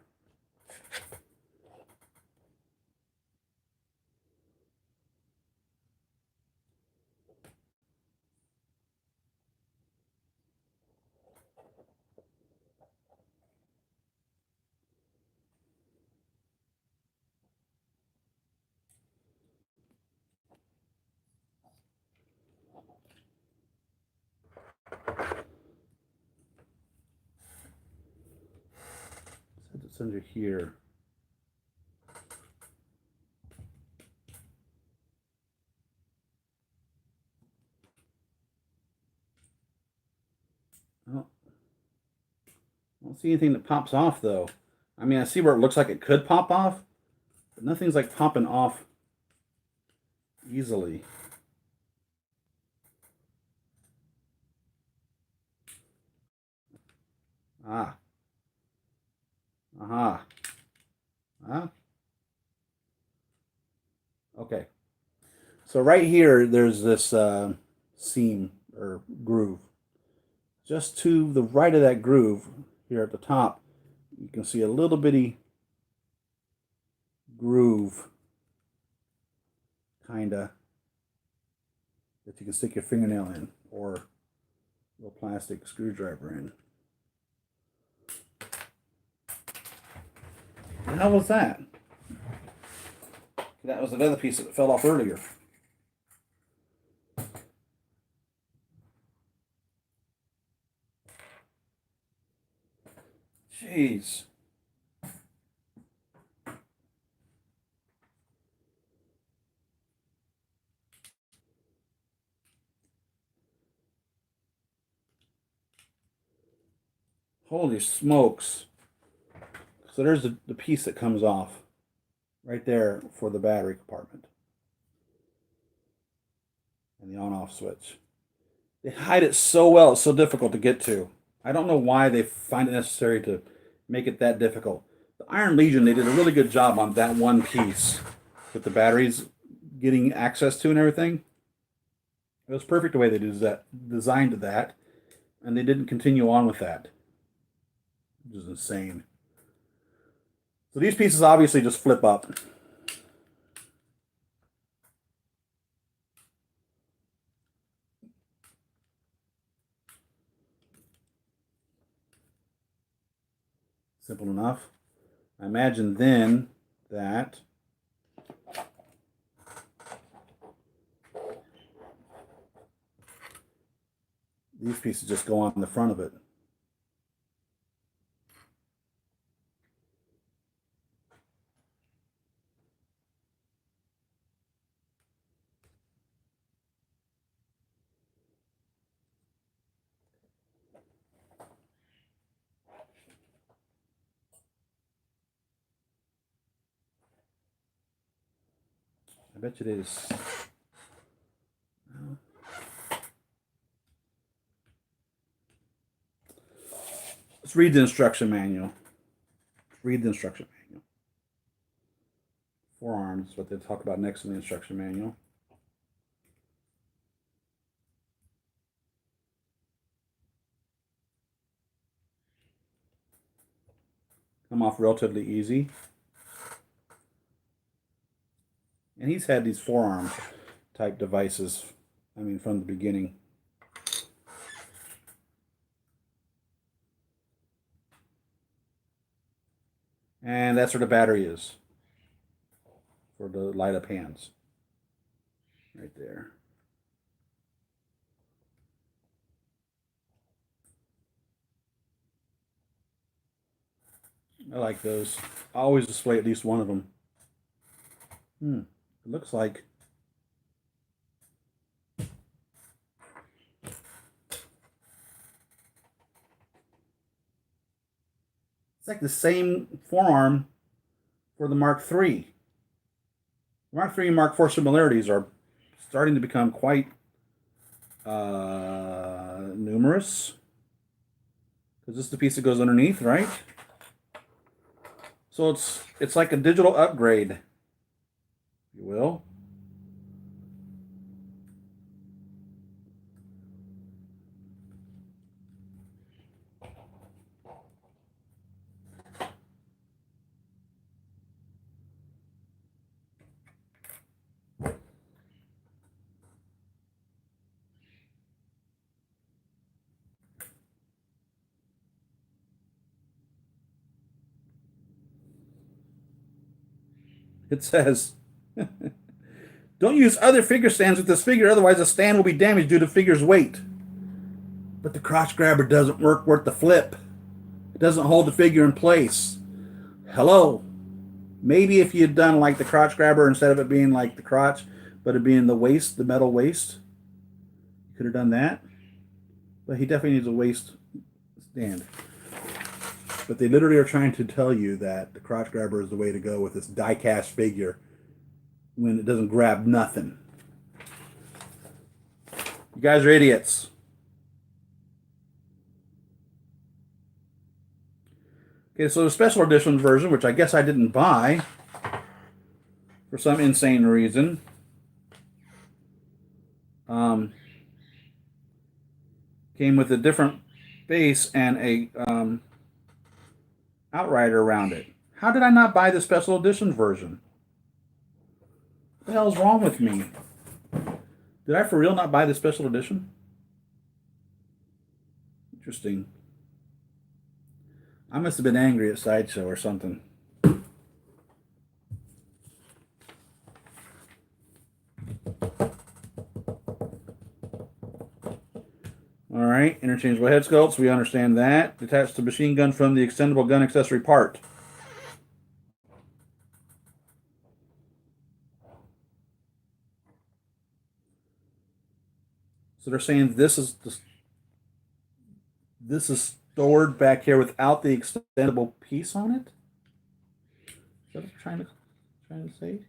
S1: It's under here. Oh, I don't see anything that pops off though. I mean, I see where it looks like it could pop off, but nothing's like popping off easily. Ah. Aha. Huh? Okay. So right here, there's this seam or groove. Just to the right of that groove, here at the top, you can see a little bitty groove, kinda, that you can stick your fingernail in, or a little plastic screwdriver in. The hell was that? That was another piece that fell off earlier. Jeez. Holy smokes. So there's the piece that comes off right there for the battery compartment. And the on-off switch. They hide it so well, it's so difficult to get to. I don't know why they find it necessary to make it that difficult. The Iron Legion, they did a really good job on that one piece with the batteries getting access to and everything. It was perfect the way they designed that, and they didn't continue on with that, which is insane. So these pieces obviously just flip up. Simple enough. I imagine then that these pieces just go on the front of it. I bet you it is. Let's read the instruction manual. Read the instruction manual. Forearms, what they talk about next in the instruction manual. Come off relatively easy. And he's had these forearm type devices, I mean, from the beginning. And that's where the battery is for the light up hands. Right there. I like those. I always display at least one of them. It looks like it's like the same forearm for the Mark III. Mark III and Mark IV similarities are starting to become quite numerous. Because this is the piece that goes underneath, right? So it's like a digital upgrade, if you will. It says, don't use other figure stands with this figure, otherwise the stand will be damaged due to the figure's weight. But the crotch grabber doesn't work worth the flip. It doesn't hold the figure in place. Hello. Maybe if you'd done like the crotch grabber instead of it being like the crotch, but it being the waist, the metal waist, you could have done that. But he definitely needs a waist stand. But they literally are trying to tell you that the crotch grabber is the way to go with this die-cast figure when it doesn't grab nothing. You guys are idiots. Okay, so the special edition version, which I guess I didn't buy for some insane reason, came with a different base and a outrider around it. How did I not buy the special edition version? What the hell is wrong with me? Did I for real not buy the special edition? Interesting. I must have been angry at Sideshow or something. All right, interchangeable head sculpts, we understand that. Detach the machine gun from the extendable gun accessory part. So they're saying this is stored back here without the extendable piece on it. Is that what I'm trying to say?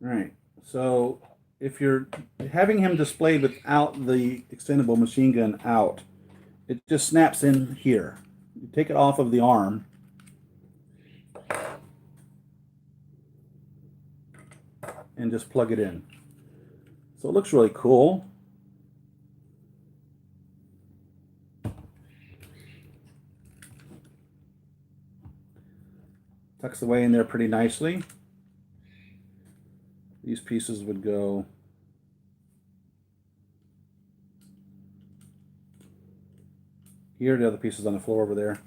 S1: All right. So if you're having him displayed without the extendable machine gun out, it just snaps in here. You take it off of the arm. And just plug it in. So it looks really cool. Tucks away in there pretty nicely. These pieces would go here, the other pieces on the floor over there.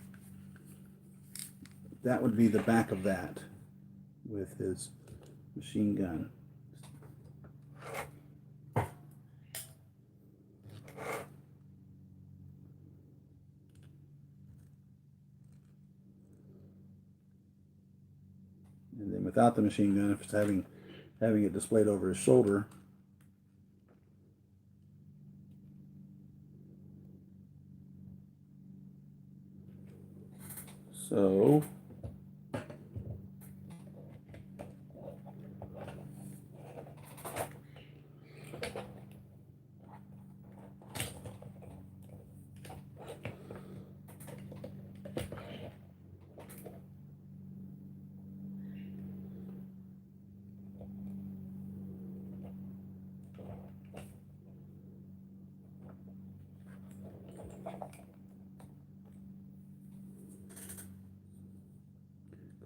S1: That would be the back of that with his machine gun. And then without the machine gun, if it's having it displayed over his shoulder. So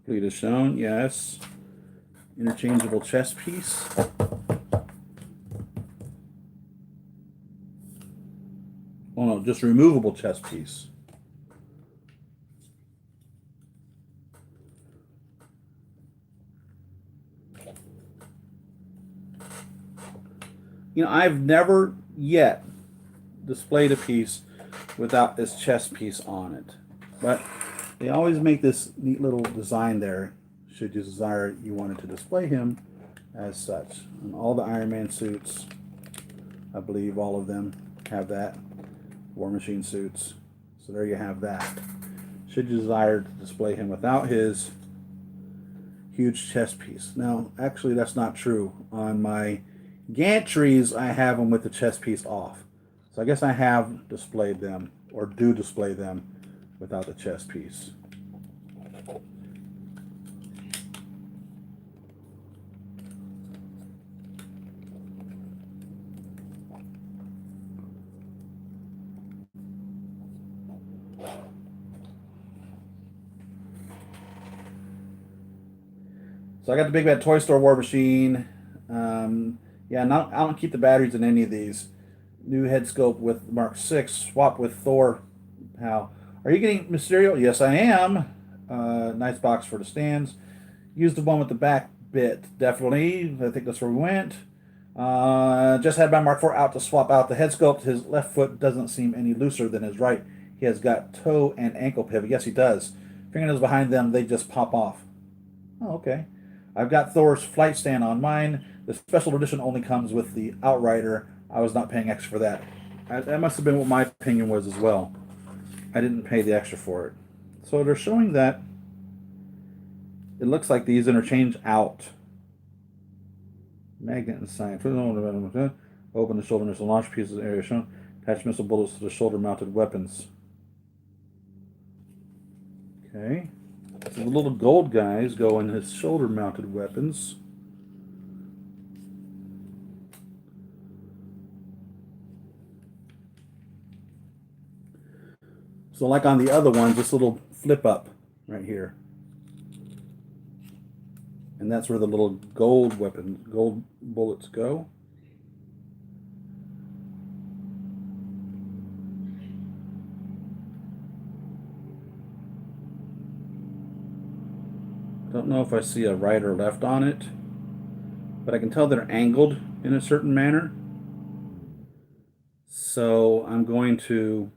S1: complete as shown, yes. Interchangeable chest piece. Oh no, just removable chest piece. You know, I've never yet displayed a piece without this chest piece on it. But they always make this neat little design there, should you desire you wanted to display him as such. And all the Iron Man suits, I believe all of them have that. War Machine suits. So there you have that. Should you desire to display him without his huge chest piece. Now, actually that's not true. On my gantries, I have them with the chest piece off. So I guess I have displayed them, or do display them, without the chest piece. So I got the Big Bad Toy Store War Machine. Yeah, I don't keep the batteries in any of these. New head scope with Mark 6, swap with Thor. How? Are you getting Mysterio? Yes, I am. Nice box for the stands. Use the one with the back bit, definitely. I think that's where we went. Just had my Mark 4 out to swap out the head sculpt. His left foot doesn't seem any looser than his right. He has got toe and ankle pivot. Yes, he does. Fingernails behind them, they just pop off. Oh, okay. I've got Thor's flight stand on mine. The special edition only comes with the Outrider. I was not paying extra for that. That must have been what my opinion was as well. I didn't pay the extra for it. So they're showing that it looks like these interchange out. Magnet and sign. Open the shoulder missile launch pieces area shown. Attach missile bullets to the shoulder mounted weapons. Okay. So the little gold guys go in his shoulder mounted weapons. So like on the other ones, this little flip up right here. And that's where the little gold bullets go. Don't know if I see a right or left on it, but I can tell they're angled in a certain manner. So I'm going to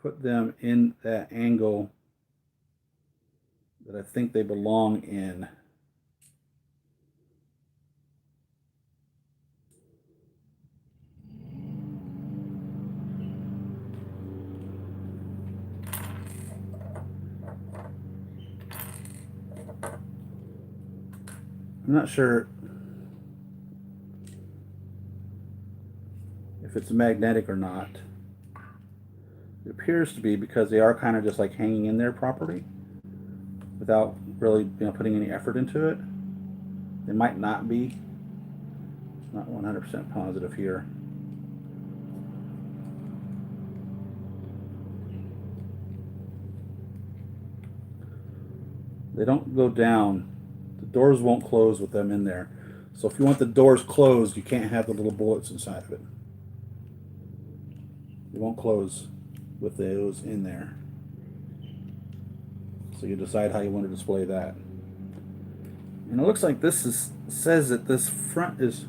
S1: put them in that angle that I think they belong in. I'm not sure if it's magnetic or not. It appears to be, because they are kind of just like hanging in there properly without really, putting any effort into it. They might not be. Not 100% positive here. They don't go down. The doors won't close with them in there. So if you want the doors closed, you can't have the little bullets inside of it. It won't close with those in there. So you decide how you want to display that. And it looks like this says that this front is,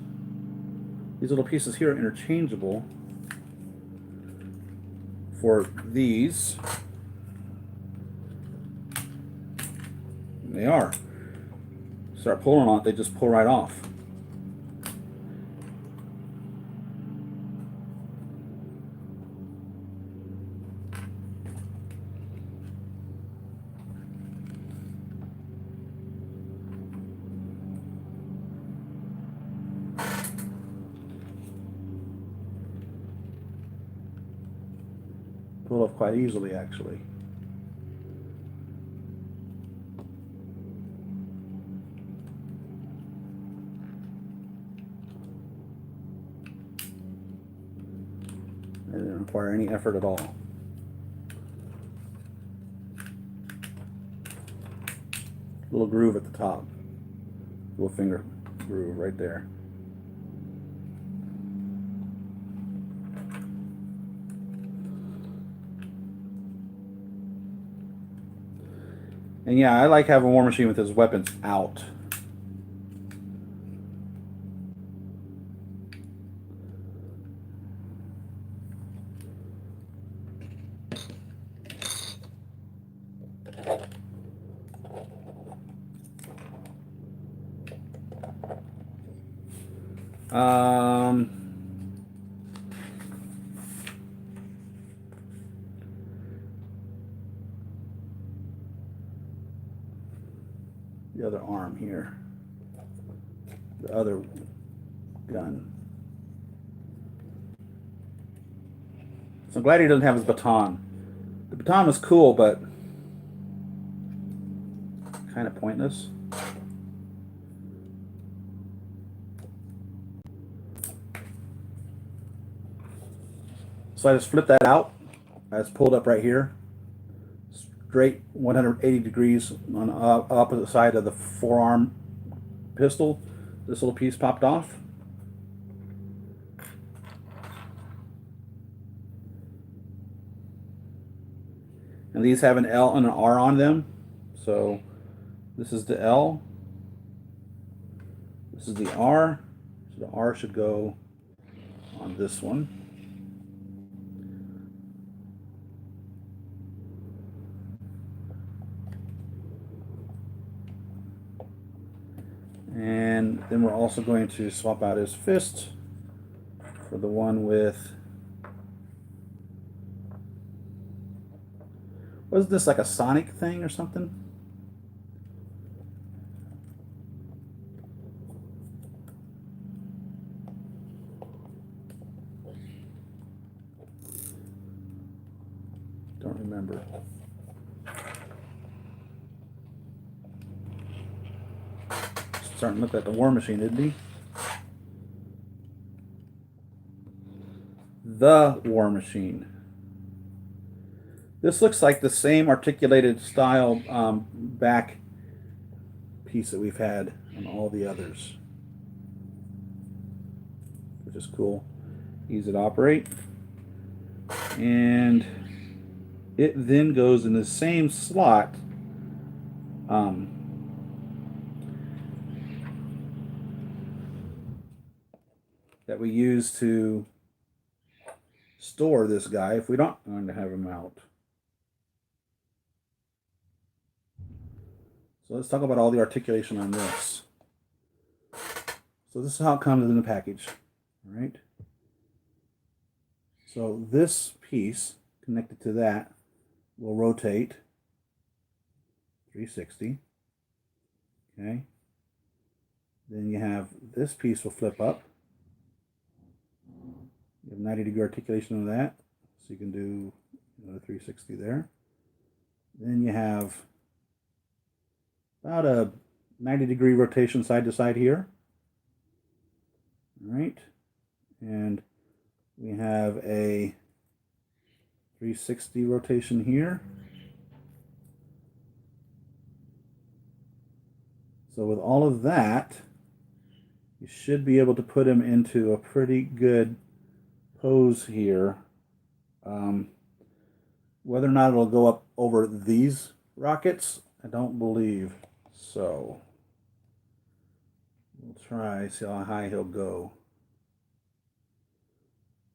S1: these little pieces here are interchangeable for these. And they are. Start pulling on it, they just pull right off. Pull off quite easily, actually. It didn't require any effort at all. Little groove at the top. Little finger groove right there. And yeah, I like having War Machine with his weapons out. The other arm here, the other gun. So I'm glad he doesn't have his baton. The baton was cool, but kind of pointless. So I just flipped that out. It's pulled up right here. Straight 180 degrees on the opposite side of the forearm pistol. This little piece popped off. And these have an L and an R on them. So this is the L. This is the R. So the R should go on this one. And then we're also going to swap out his fist for the one with, was this like a Sonic thing or something? Don't remember. Starting to look like the War Machine, isn't he? The War Machine. This looks like the same articulated style back piece that we've had on all the others, which is cool. Easy to operate. And it then goes in the same slot that we use to store this guy if we don't want to have him out. So let's talk about all the articulation on this. So this is how it comes in the package. All right. So this piece connected to that will rotate 360. Okay. Then you have this piece will flip up. You have 90-degree articulation of that. So you can do 360 there. Then you have about a 90-degree rotation side to side here. All right. And we have a 360 rotation here. So with all of that, you should be able to put him into a pretty good pose here. Whether or not it'll go up over these rockets, I don't believe so. We'll try, see how high he'll go.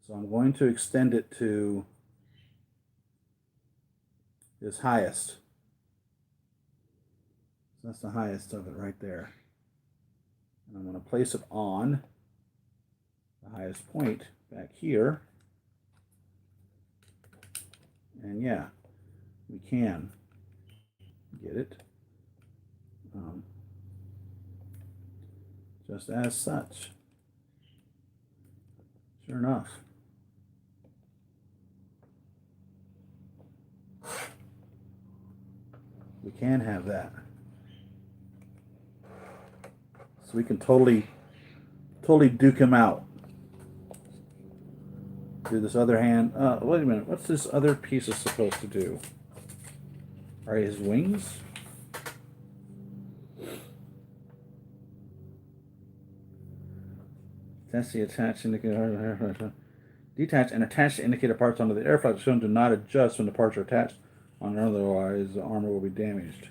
S1: So I'm going to extend it to his highest. So that's the highest of it right there. And I'm going to place it on the highest point back here. And yeah, we can get it just as such. Sure enough. We can have that. So we can totally duke him out. Do this other hand. Wait a minute. What's this other piece is supposed to do? Are his wings? That's the attach indicator. Detach and attach the indicator parts onto the air flap shown to not adjust when the parts are attached on, otherwise the armor will be damaged.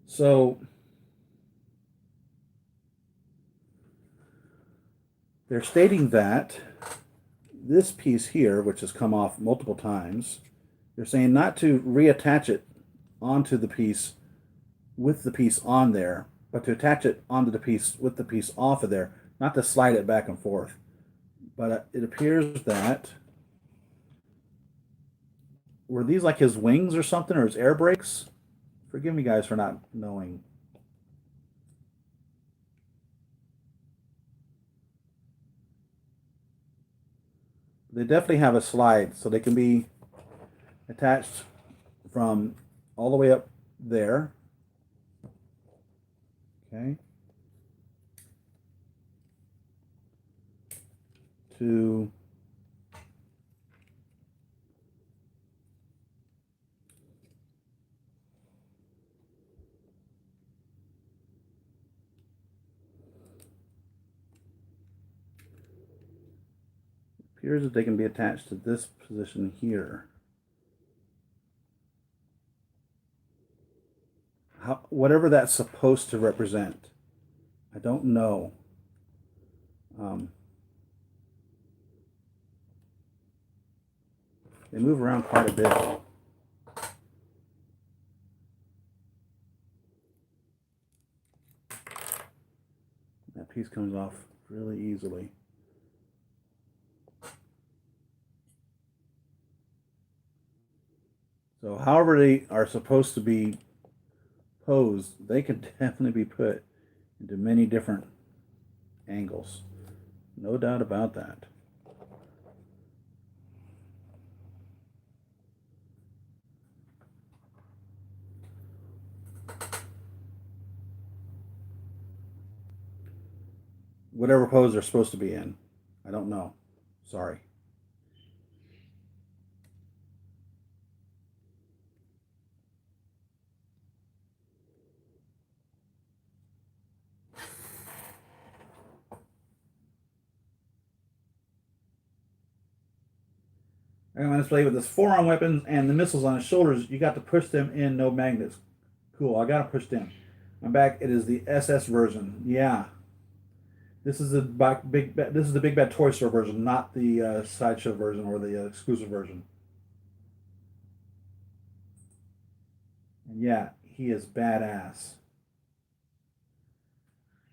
S1: So they're stating that this piece here, which has come off multiple times, they're saying not to reattach it onto the piece with the piece on there, but to attach it onto the piece with the piece off of there, not to slide it back and forth. But it appears that, were these like his wings or something, or his air brakes? Forgive me, guys, for not knowing. They definitely have a slide, so they can be attached from all the way up there. Okay. To appears that they can be attached to this position here. Whatever that's supposed to represent, I don't know. They move around quite a bit. That piece comes off really easily. So however they are supposed to be posed, they can definitely be put into many different angles. No doubt about that. Whatever pose they're supposed to be in. I don't know. Sorry. I'm going to display with his forearm weapons and the missiles on his shoulders. You got to push them in, no magnets. Cool, I got to push them. I'm back. It is the SS version. Yeah. This is the This is the Big Bad Toy Store version, not the sideshow version or the exclusive version. And yeah, he is badass.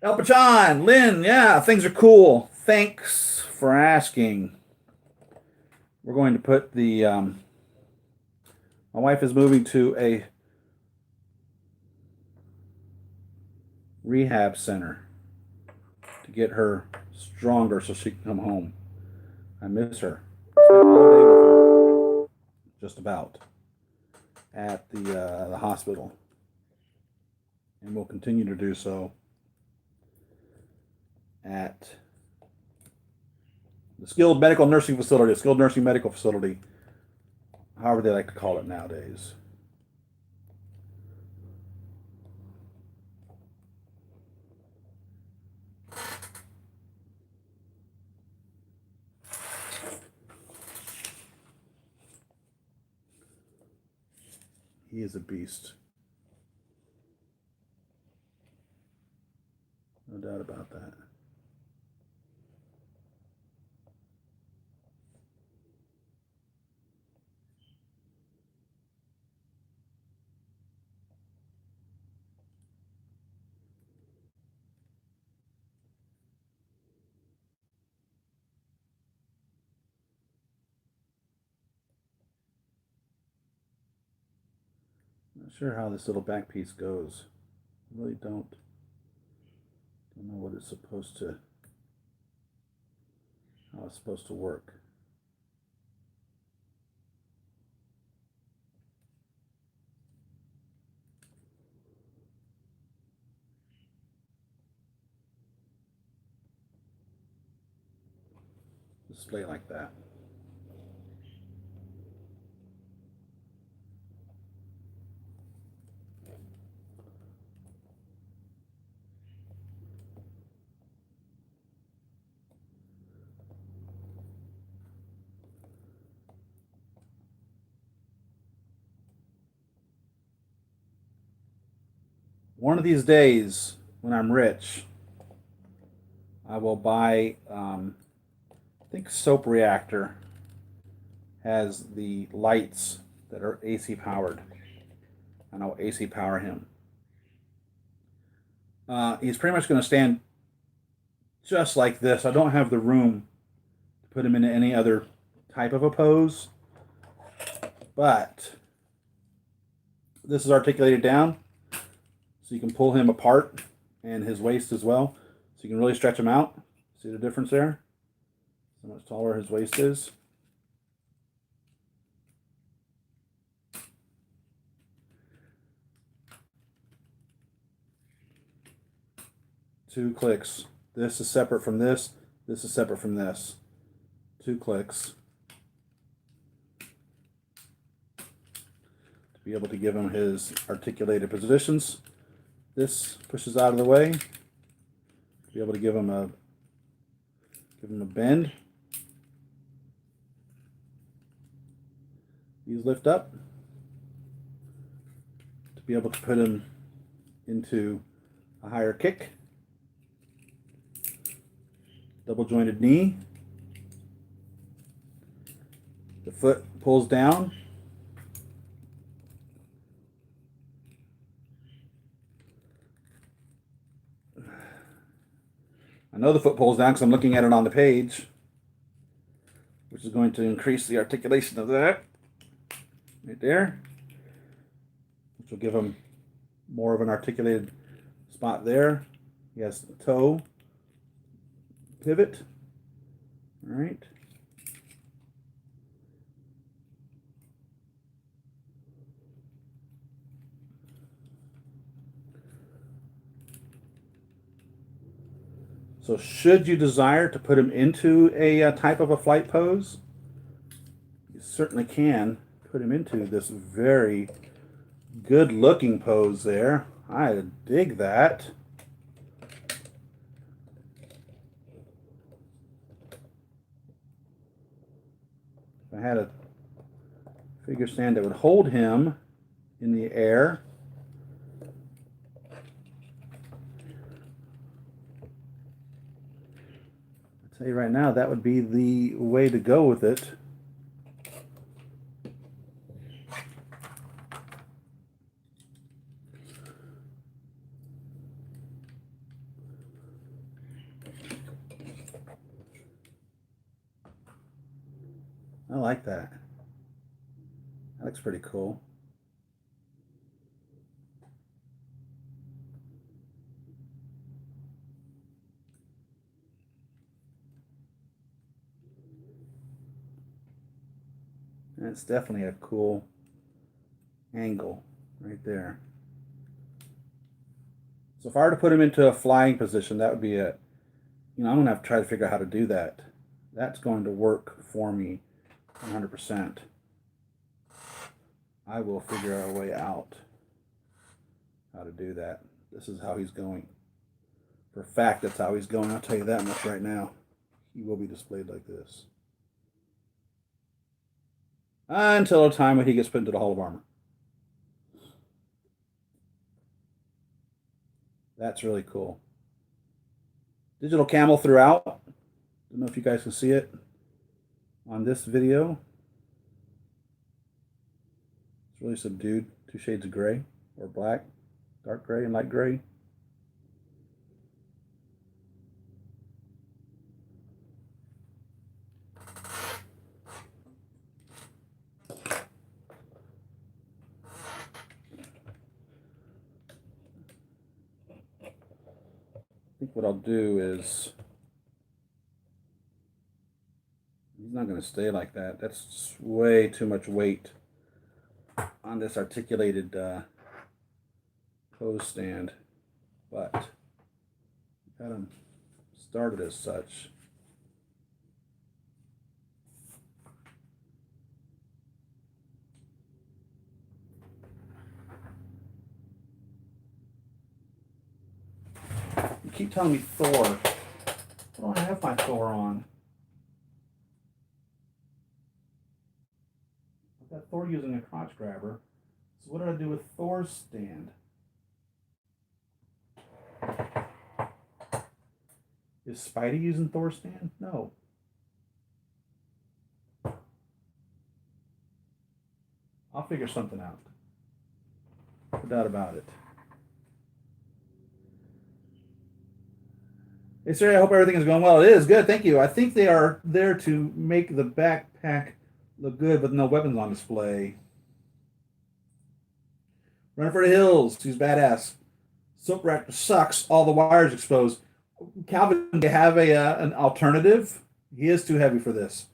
S1: El Pachan, Lynn, yeah, things are cool. Thanks for asking. We're going to put the. My wife is moving to a rehab center to get her stronger so she can come home. I miss her. I spent all day with her, just about, at the hospital, and we'll continue to do so at the skilled medical nursing facility, skilled nursing medical facility, however they like to call it nowadays. He is a beast. No doubt about that. Not sure how this little back piece goes. I really don't know what it's supposed to, how it's supposed to work. Display like that. One of these days, when I'm rich, I will buy, I think Soap Reactor has the lights that are AC powered, and I'll AC power him. He's pretty much going to stand just like this. I don't have the room to put him into any other type of a pose, but this is articulated down, so you can pull him apart and his waist as well, so you can really stretch him out. See the difference there? So much taller his waist is. Two clicks. This is separate from this. This is separate from this. Two clicks. To be able to give him his articulated positions. This pushes out of the way. To be able to give him a bend. These lift up. To be able to put him into a higher kick. Double jointed knee. The foot pulls down. I know the foot pulls down because I'm looking at it on the page, which is going to increase the articulation of that right there, which will give him more of an articulated spot there. He has the toe pivot. All right. So should you desire to put him into a type of a flight pose, you certainly can put him into this very good looking pose there. I dig that. If I had a figure stand that would hold him in the air. I'll tell you right now, that would be the way to go with it. I like that. That looks pretty cool. That's definitely a cool angle right there. So if I were to put him into a flying position, that would be it. You know, I'm gonna have to try to figure out how to do that. That's going to work for me 100%. I will figure a way out how to do that. This is how he's going. For a fact, that's how he's going. I'll tell you that much right now. He will be displayed like this. Until the time when he gets put into the Hall of Armor. That's really cool. Digital camel throughout. Don't know if you guys can see it on this video. It's really subdued. 2 shades of gray or black, dark gray and light gray. I think what I'll do is, he's not going to stay like that. That's way too much weight on this articulated pose stand, but got him started as such. You keep telling me Thor. I don't have my Thor on. I've got Thor using a crotch grabber. So what did I do with Thor's stand? Is Spidey using Thor's stand? No. I'll figure something out. No doubt about it. Hey, Siri, I hope everything is going well. It is good, thank you. I think they are there to make the backpack look good with no weapons on display. Running for the hills. He's badass. Soap rack sucks. All the wires exposed. Calvin, do you have an alternative? He is too heavy for this.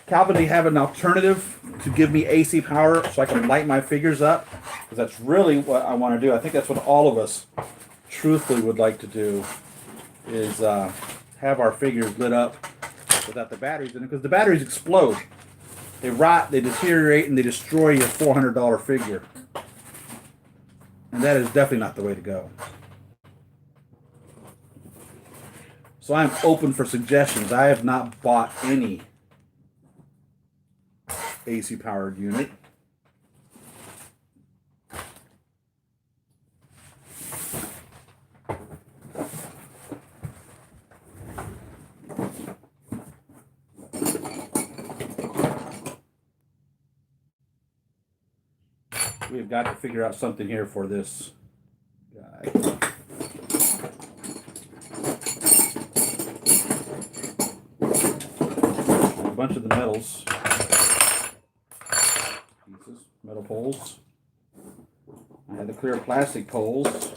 S1: Calvin, do you have an alternative to give me AC power so I can light my figures up? Because that's really what I want to do. I think that's what all of us truthfully would like to do, is have our figures lit up without the batteries in it. Because the batteries explode. They rot, they deteriorate, and they destroy your $400 figure. And that is definitely not the way to go. So I'm open for suggestions. I have not bought any AC powered unit. We've got to figure out something here for this guy. A bunch of the metals pieces, metal poles. I had the clear plastic poles.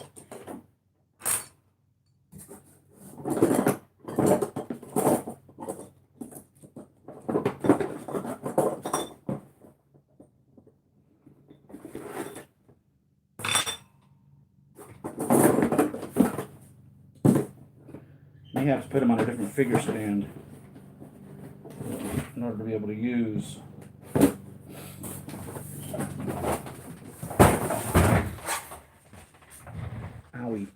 S1: May have to put them on a different figure stand in order to be able to use. Owie.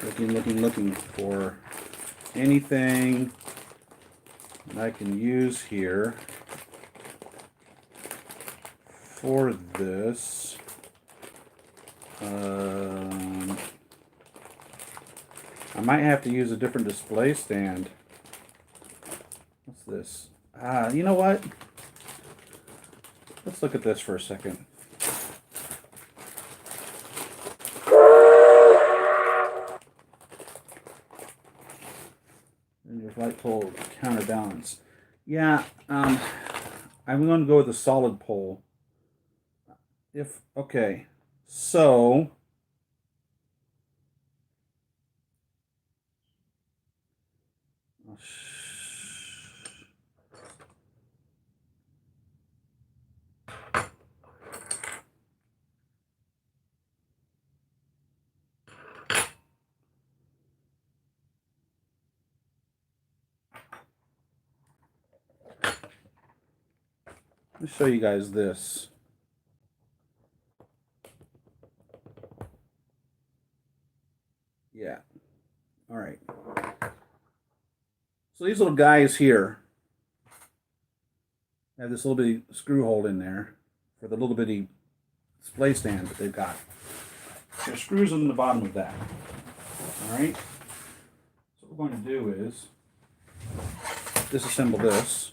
S1: Looking for anything that I can use here for this. I might have to use a different display stand. What's this? You know what? Let's look at this for a second. And your light pole counterbalance. Yeah, I'm going to go with a solid pole. Okay, so let me show you guys this. Yeah. All right. So these little guys here have this little bitty screw hole in there for the little bitty display stand that they've got. There's screws in the bottom of that. All right. So what we're going to do is disassemble this.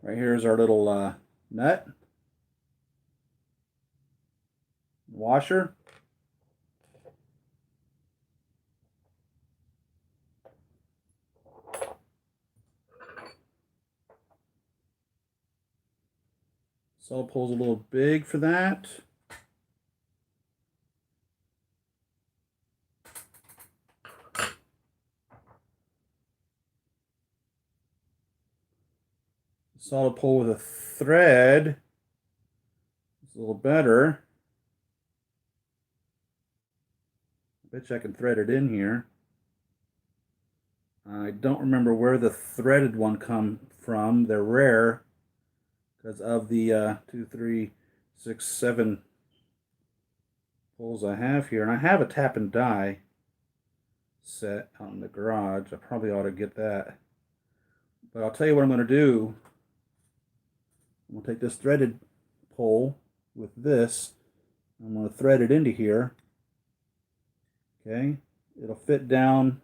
S1: Right here is our little nut washer. Solid pole's a little big for that. Solid pole with a thread is a little better. I bet you I can thread it in here. I don't remember where the threaded one come from. They're rare because of the 2, 3, 6, 7 poles I have here. And I have a tap and die set out in the garage. I probably ought to get that. But I'll tell you what I'm going to do. I'm going to take this threaded pole with this. I'm going to thread it into here. Okay. It'll fit down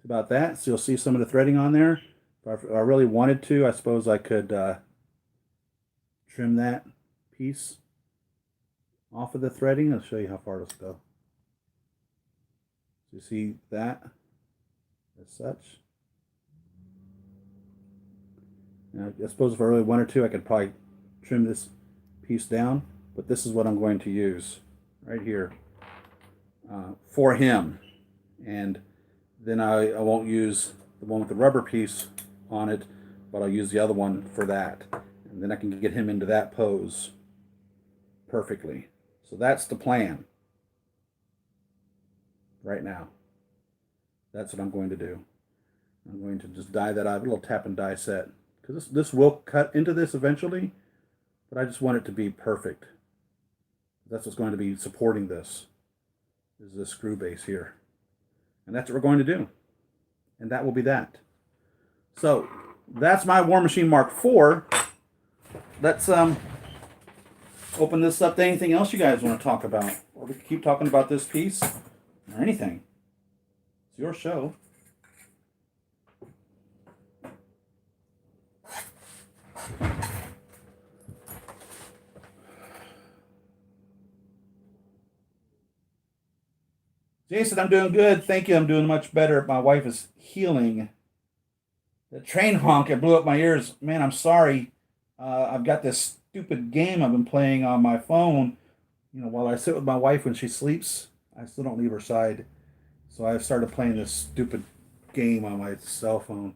S1: about that. So you'll see some of the threading on there. If I really wanted to, I suppose I could trim that piece off of the threading. I'll show you how far it'll go. So you see that as such. Now, I suppose if I really wanted to, I could probably trim this piece down, but this is what I'm going to use right here for him. And then I won't use the one with the rubber piece on it, but I'll use the other one for that. And then I can get him into that pose perfectly. So that's the plan right now. That's what I'm going to do. I'm going to just die that out, a little tap and die set. Because this will cut into this eventually, but I just want it to be perfect. That's what's going to be supporting this, is this screw base here. And that's what we're going to do. And that will be that. So, that's my War Machine Mark IV. Let's open this up to anything else you guys want to talk about. Or we can keep talking about this piece, or anything. It's your show. Jason, I'm doing good. Thank you. I'm doing much better. My wife is healing. The train honk, it blew up my ears. Man, I'm sorry. I've got this stupid game I've been playing on my phone. You know, while I sit with my wife when she sleeps, I still don't leave her side. So I've started playing this stupid game on my cell phone.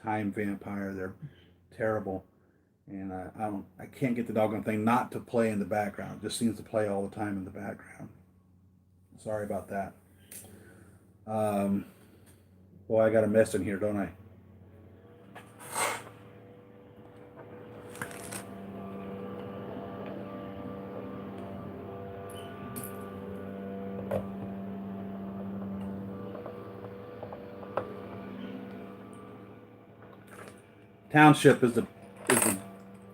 S1: Time Vampire. They're terrible. And I can't get the doggone thing not to play in the background. It just seems to play all the time in the background. Sorry about that. Um, Boy, I got a mess in here, don't I? Township is the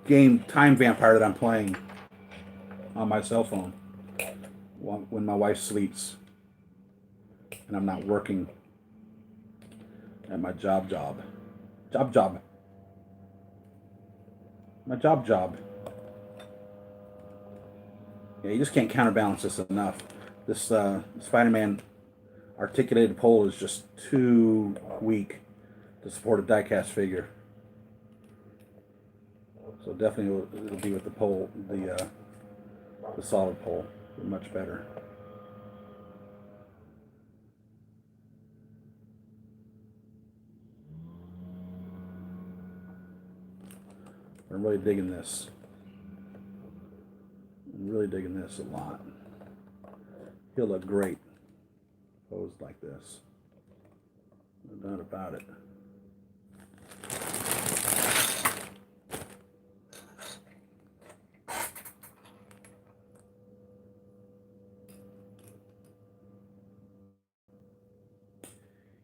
S1: game Time Vampire that I'm playing on my cell phone when my wife sleeps and I'm not working at my job, my job. Yeah, you just can't counterbalance this enough. This Spider-Man articulated pole is just too weak to support a diecast figure. So definitely it'll be with the pole, the solid pole, much better. I'm really digging this. I'm really digging this a lot. He'll look great posed like this. No doubt about it.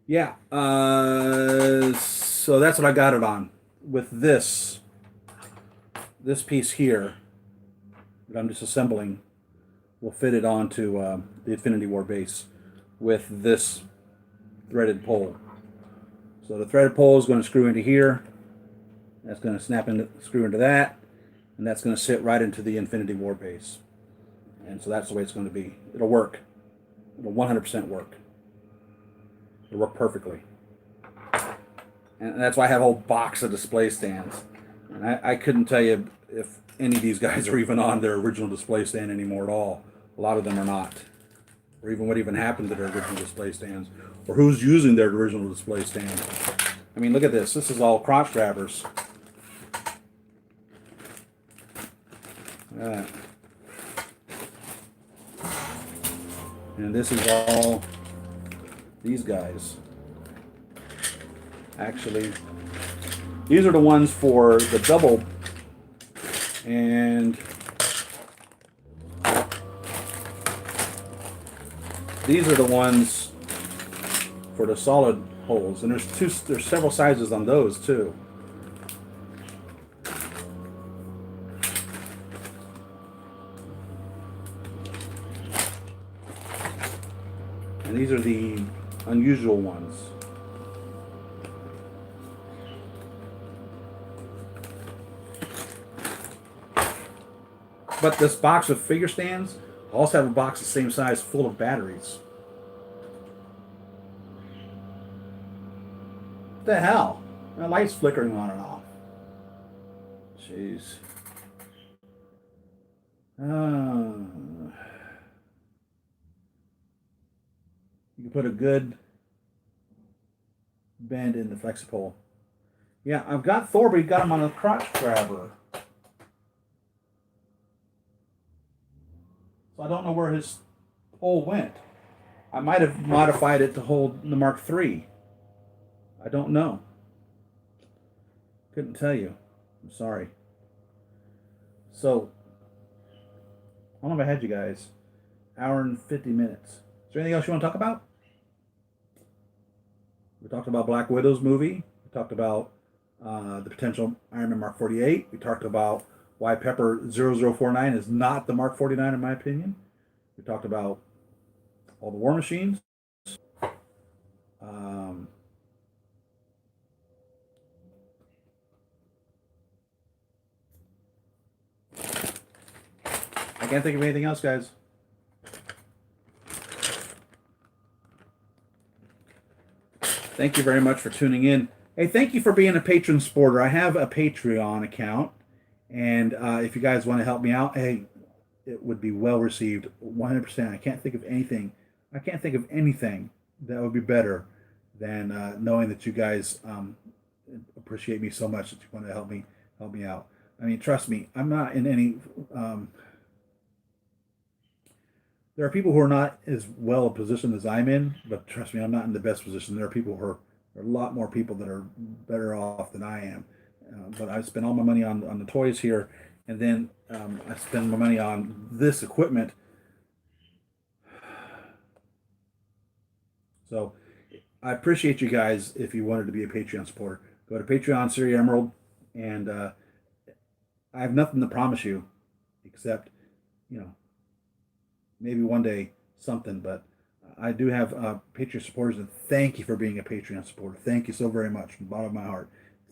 S1: Yeah, so that's what I got it on. With this piece here that I'm just assembling, we'll fit it onto the Infinity War base with this threaded pole. So the threaded pole is going to screw into here. That's going to screw into that, and that's going to sit right into the Infinity War base. And so that's the way it's going to be. It'll work. It'll 100% work. It'll work perfectly. And that's why I have a whole box of display stands. And I couldn't tell you if any of these guys are even on their original display stand anymore at all. A lot of them are not. Or even what even happened to their original display stands. Or who's using their original display stand. I mean, look at this. This is all crotch grabbers. And this is all these guys. Actually, these are the ones for the double, and these are the ones for the solid holes. And there's several sizes on those too. And these are the unusual ones. But this box of figure stands also have a box the same size full of batteries. What the hell? The light's flickering on and off. Jeez. You can put a good bend in the flexipole. Yeah, I've got Thor, but he got him on a crotch grabber. So I don't know where his pole went. I might have modified it to hold the Mark III. I don't know. Couldn't tell you. I'm sorry. So, how long have I had you guys? Hour and 50 minutes. Is there anything else you want to talk about? We talked about Black Widow's movie. We talked about the potential Iron Man Mark 48. We talked about why Pepper 0049 is not the Mark 49 in my opinion. We talked about all the War Machines. Um, I can't think of anything else, guys. Thank you very much for tuning in. Hey, thank you for being a patron supporter. I have a Patreon account, and if you guys want to help me out, hey, it would be well received, 100%. I can't think of anything. I can't think of anything that would be better than knowing that you guys appreciate me so much that you want to help me out. I mean, trust me, I'm not in any. There are people who are not as well positioned as I'm in, but trust me, I'm not in the best position. There are people who are, there are a lot more people that are better off than I am. But I spend all my money on the toys here, and then I spend my money on this equipment. So I appreciate you guys. If you wanted to be a Patreon supporter, go to Patreon, Siri Emerald, and I have nothing to promise you except, you know, maybe one day something, but I do have Patreon supporters, and thank you for being a Patreon supporter. Thank you so very much from the bottom of my heart.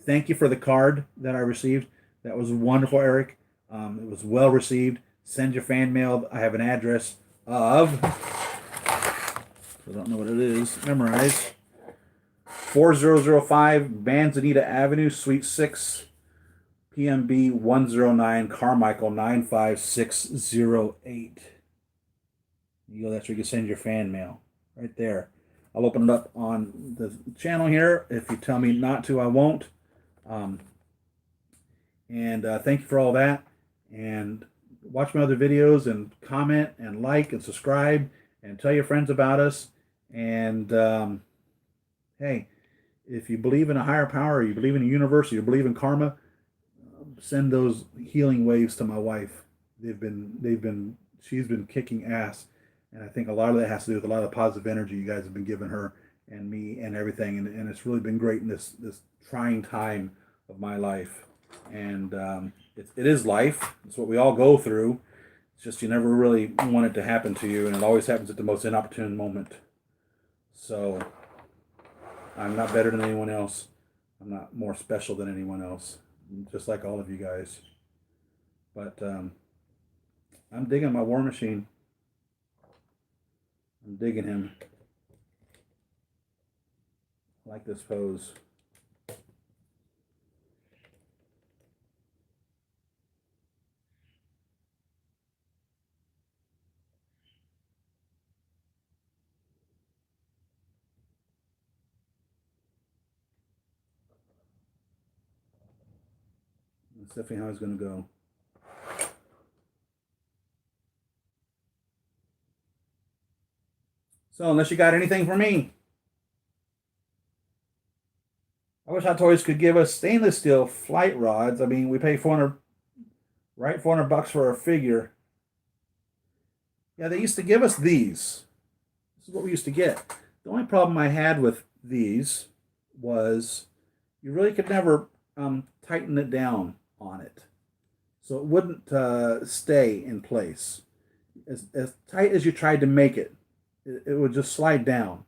S1: Thank you for the card that I received. That was wonderful, Eric. It was well received. Send your fan mail. I have an address of, I don't know what it is, memorize, 4005 Manzanita Avenue, Suite 6, PMB 109, Carmichael 95608. You go, that's where you can send your fan mail, right there. I'll open it up on the channel here. If you tell me not to, I won't. Thank you for all that. And watch my other videos and comment and like and subscribe and tell your friends about us. And hey, if you believe in a higher power, or you believe in a universe, or you believe in karma, send those healing waves to my wife. She's been kicking ass. And I think a lot of that has to do with a lot of positive energy you guys have been giving her and me and everything. And it's really been great in this trying time of my life. And it is life. It's what we all go through. It's just you never really want it to happen to you. And it always happens at the most inopportune moment. So I'm not better than anyone else. I'm not more special than anyone else. I'm just like all of you guys. But I'm digging my War Machine. I'm digging him. I like this pose. That's definitely how it's going to go. So unless you got anything for me, I wish Hot Toys could give us stainless steel flight rods. I mean, we pay 400, right? 400 bucks for a figure. Yeah, they used to give us these. This is what we used to get. The only problem I had with these was you really could never tighten it down on it. So it wouldn't stay in place. As tight as you tried to make it, it would just slide down.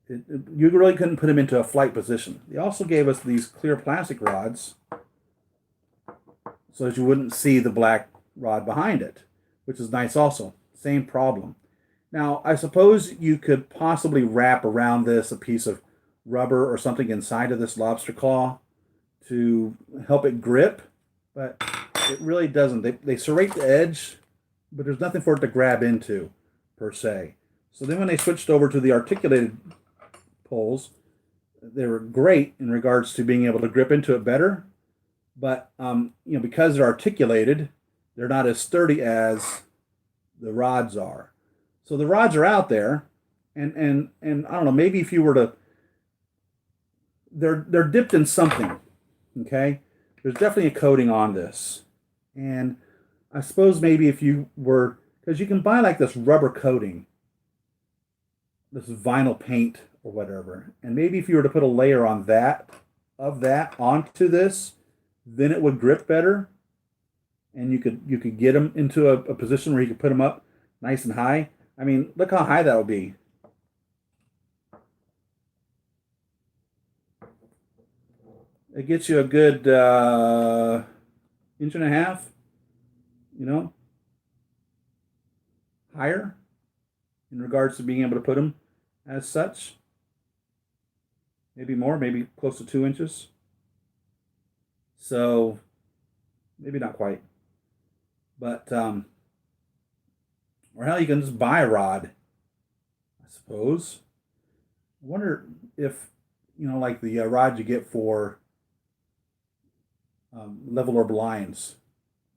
S1: You really couldn't put them into a flight position. They also gave us these clear plastic rods so that you wouldn't see the black rod behind it, which is nice also. Same problem. Now, I suppose you could possibly wrap around this a piece of rubber or something inside of this lobster claw to help it grip, but it really doesn't. They serrate the edge, but there's nothing for it to grab into, per se. So then when they switched over to the articulated poles, they were great in regards to being able to grip into it better. But, because they're articulated, they're not as sturdy as the rods are. So the rods are out there, and I don't know, maybe if you were to, they're dipped in something, okay? There's definitely a coating on this. And I suppose maybe if you were, because you can buy like this rubber coating, this vinyl paint or whatever, and maybe if you were to put a layer on that, onto this, then it would grip better, and you could get them into a position where you could put them up nice and high. I mean, look how high that would be. It gets you a good inch and a half, higher in regards to being able to put them as such. maybe more, maybe close to 2 inches. So maybe not quite. But, or hell, you can just buy a rod, I suppose. I wonder if, like the rod you get for level or blinds,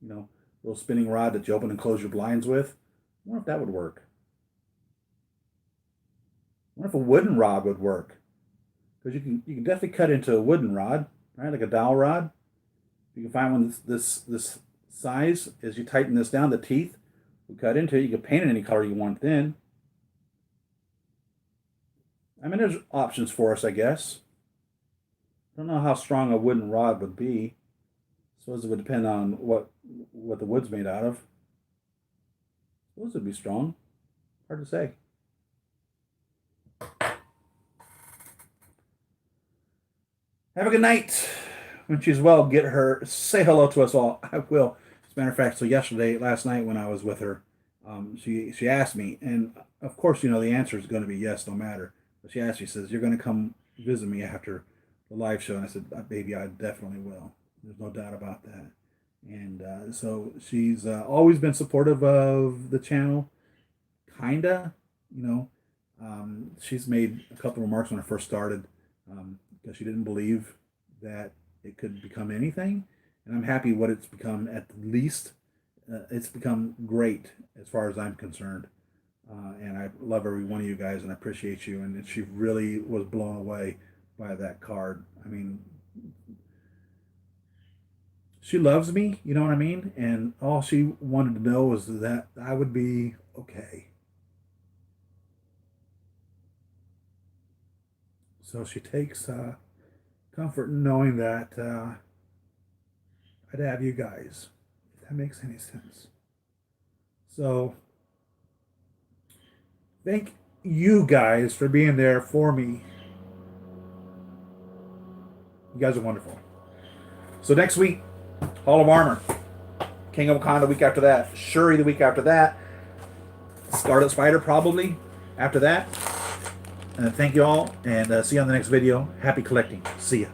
S1: little spinning rod that you open and close your blinds with. I wonder if that would work. I wonder if a wooden rod would work. Because you can definitely cut into a wooden rod, right? Like a dowel rod. You can find one this size. As you tighten this down, the teeth will cut into it. You can paint it any color you want then. I mean, there's options for us, I guess. I don't know how strong a wooden rod would be. I suppose it would depend on what the wood's made out of. I suppose it'd be strong. Hard to say. Have a good night. When she's well, get her. Say hello to us all. I will. As a matter of fact, so last night when I was with her, she asked me, and of course, the answer is going to be yes, no matter. But she asked me, says, "You're going to come visit me after the live show?" And I said, "Baby, I definitely will. There's no doubt about that." And so she's always been supportive of the channel, kinda. She's made a couple of remarks when I first started because she didn't believe that it could become anything, and I'm happy what it's become. At least it's become great as far as I'm concerned. And I love every one of you guys, and I appreciate you. And she really was blown away by that card. I mean, she loves me, you know what I mean? And all she wanted to know was that I would be okay. So she takes comfort in knowing that I'd have you guys, if that makes any sense. So thank you guys for being there for me. You guys are wonderful. So next week, Hall of Armor, King of Wakanda the week after that, Shuri the week after that, Scarlet Spider probably after that. Thank you all, and see you on the next video. Happy collecting. See ya.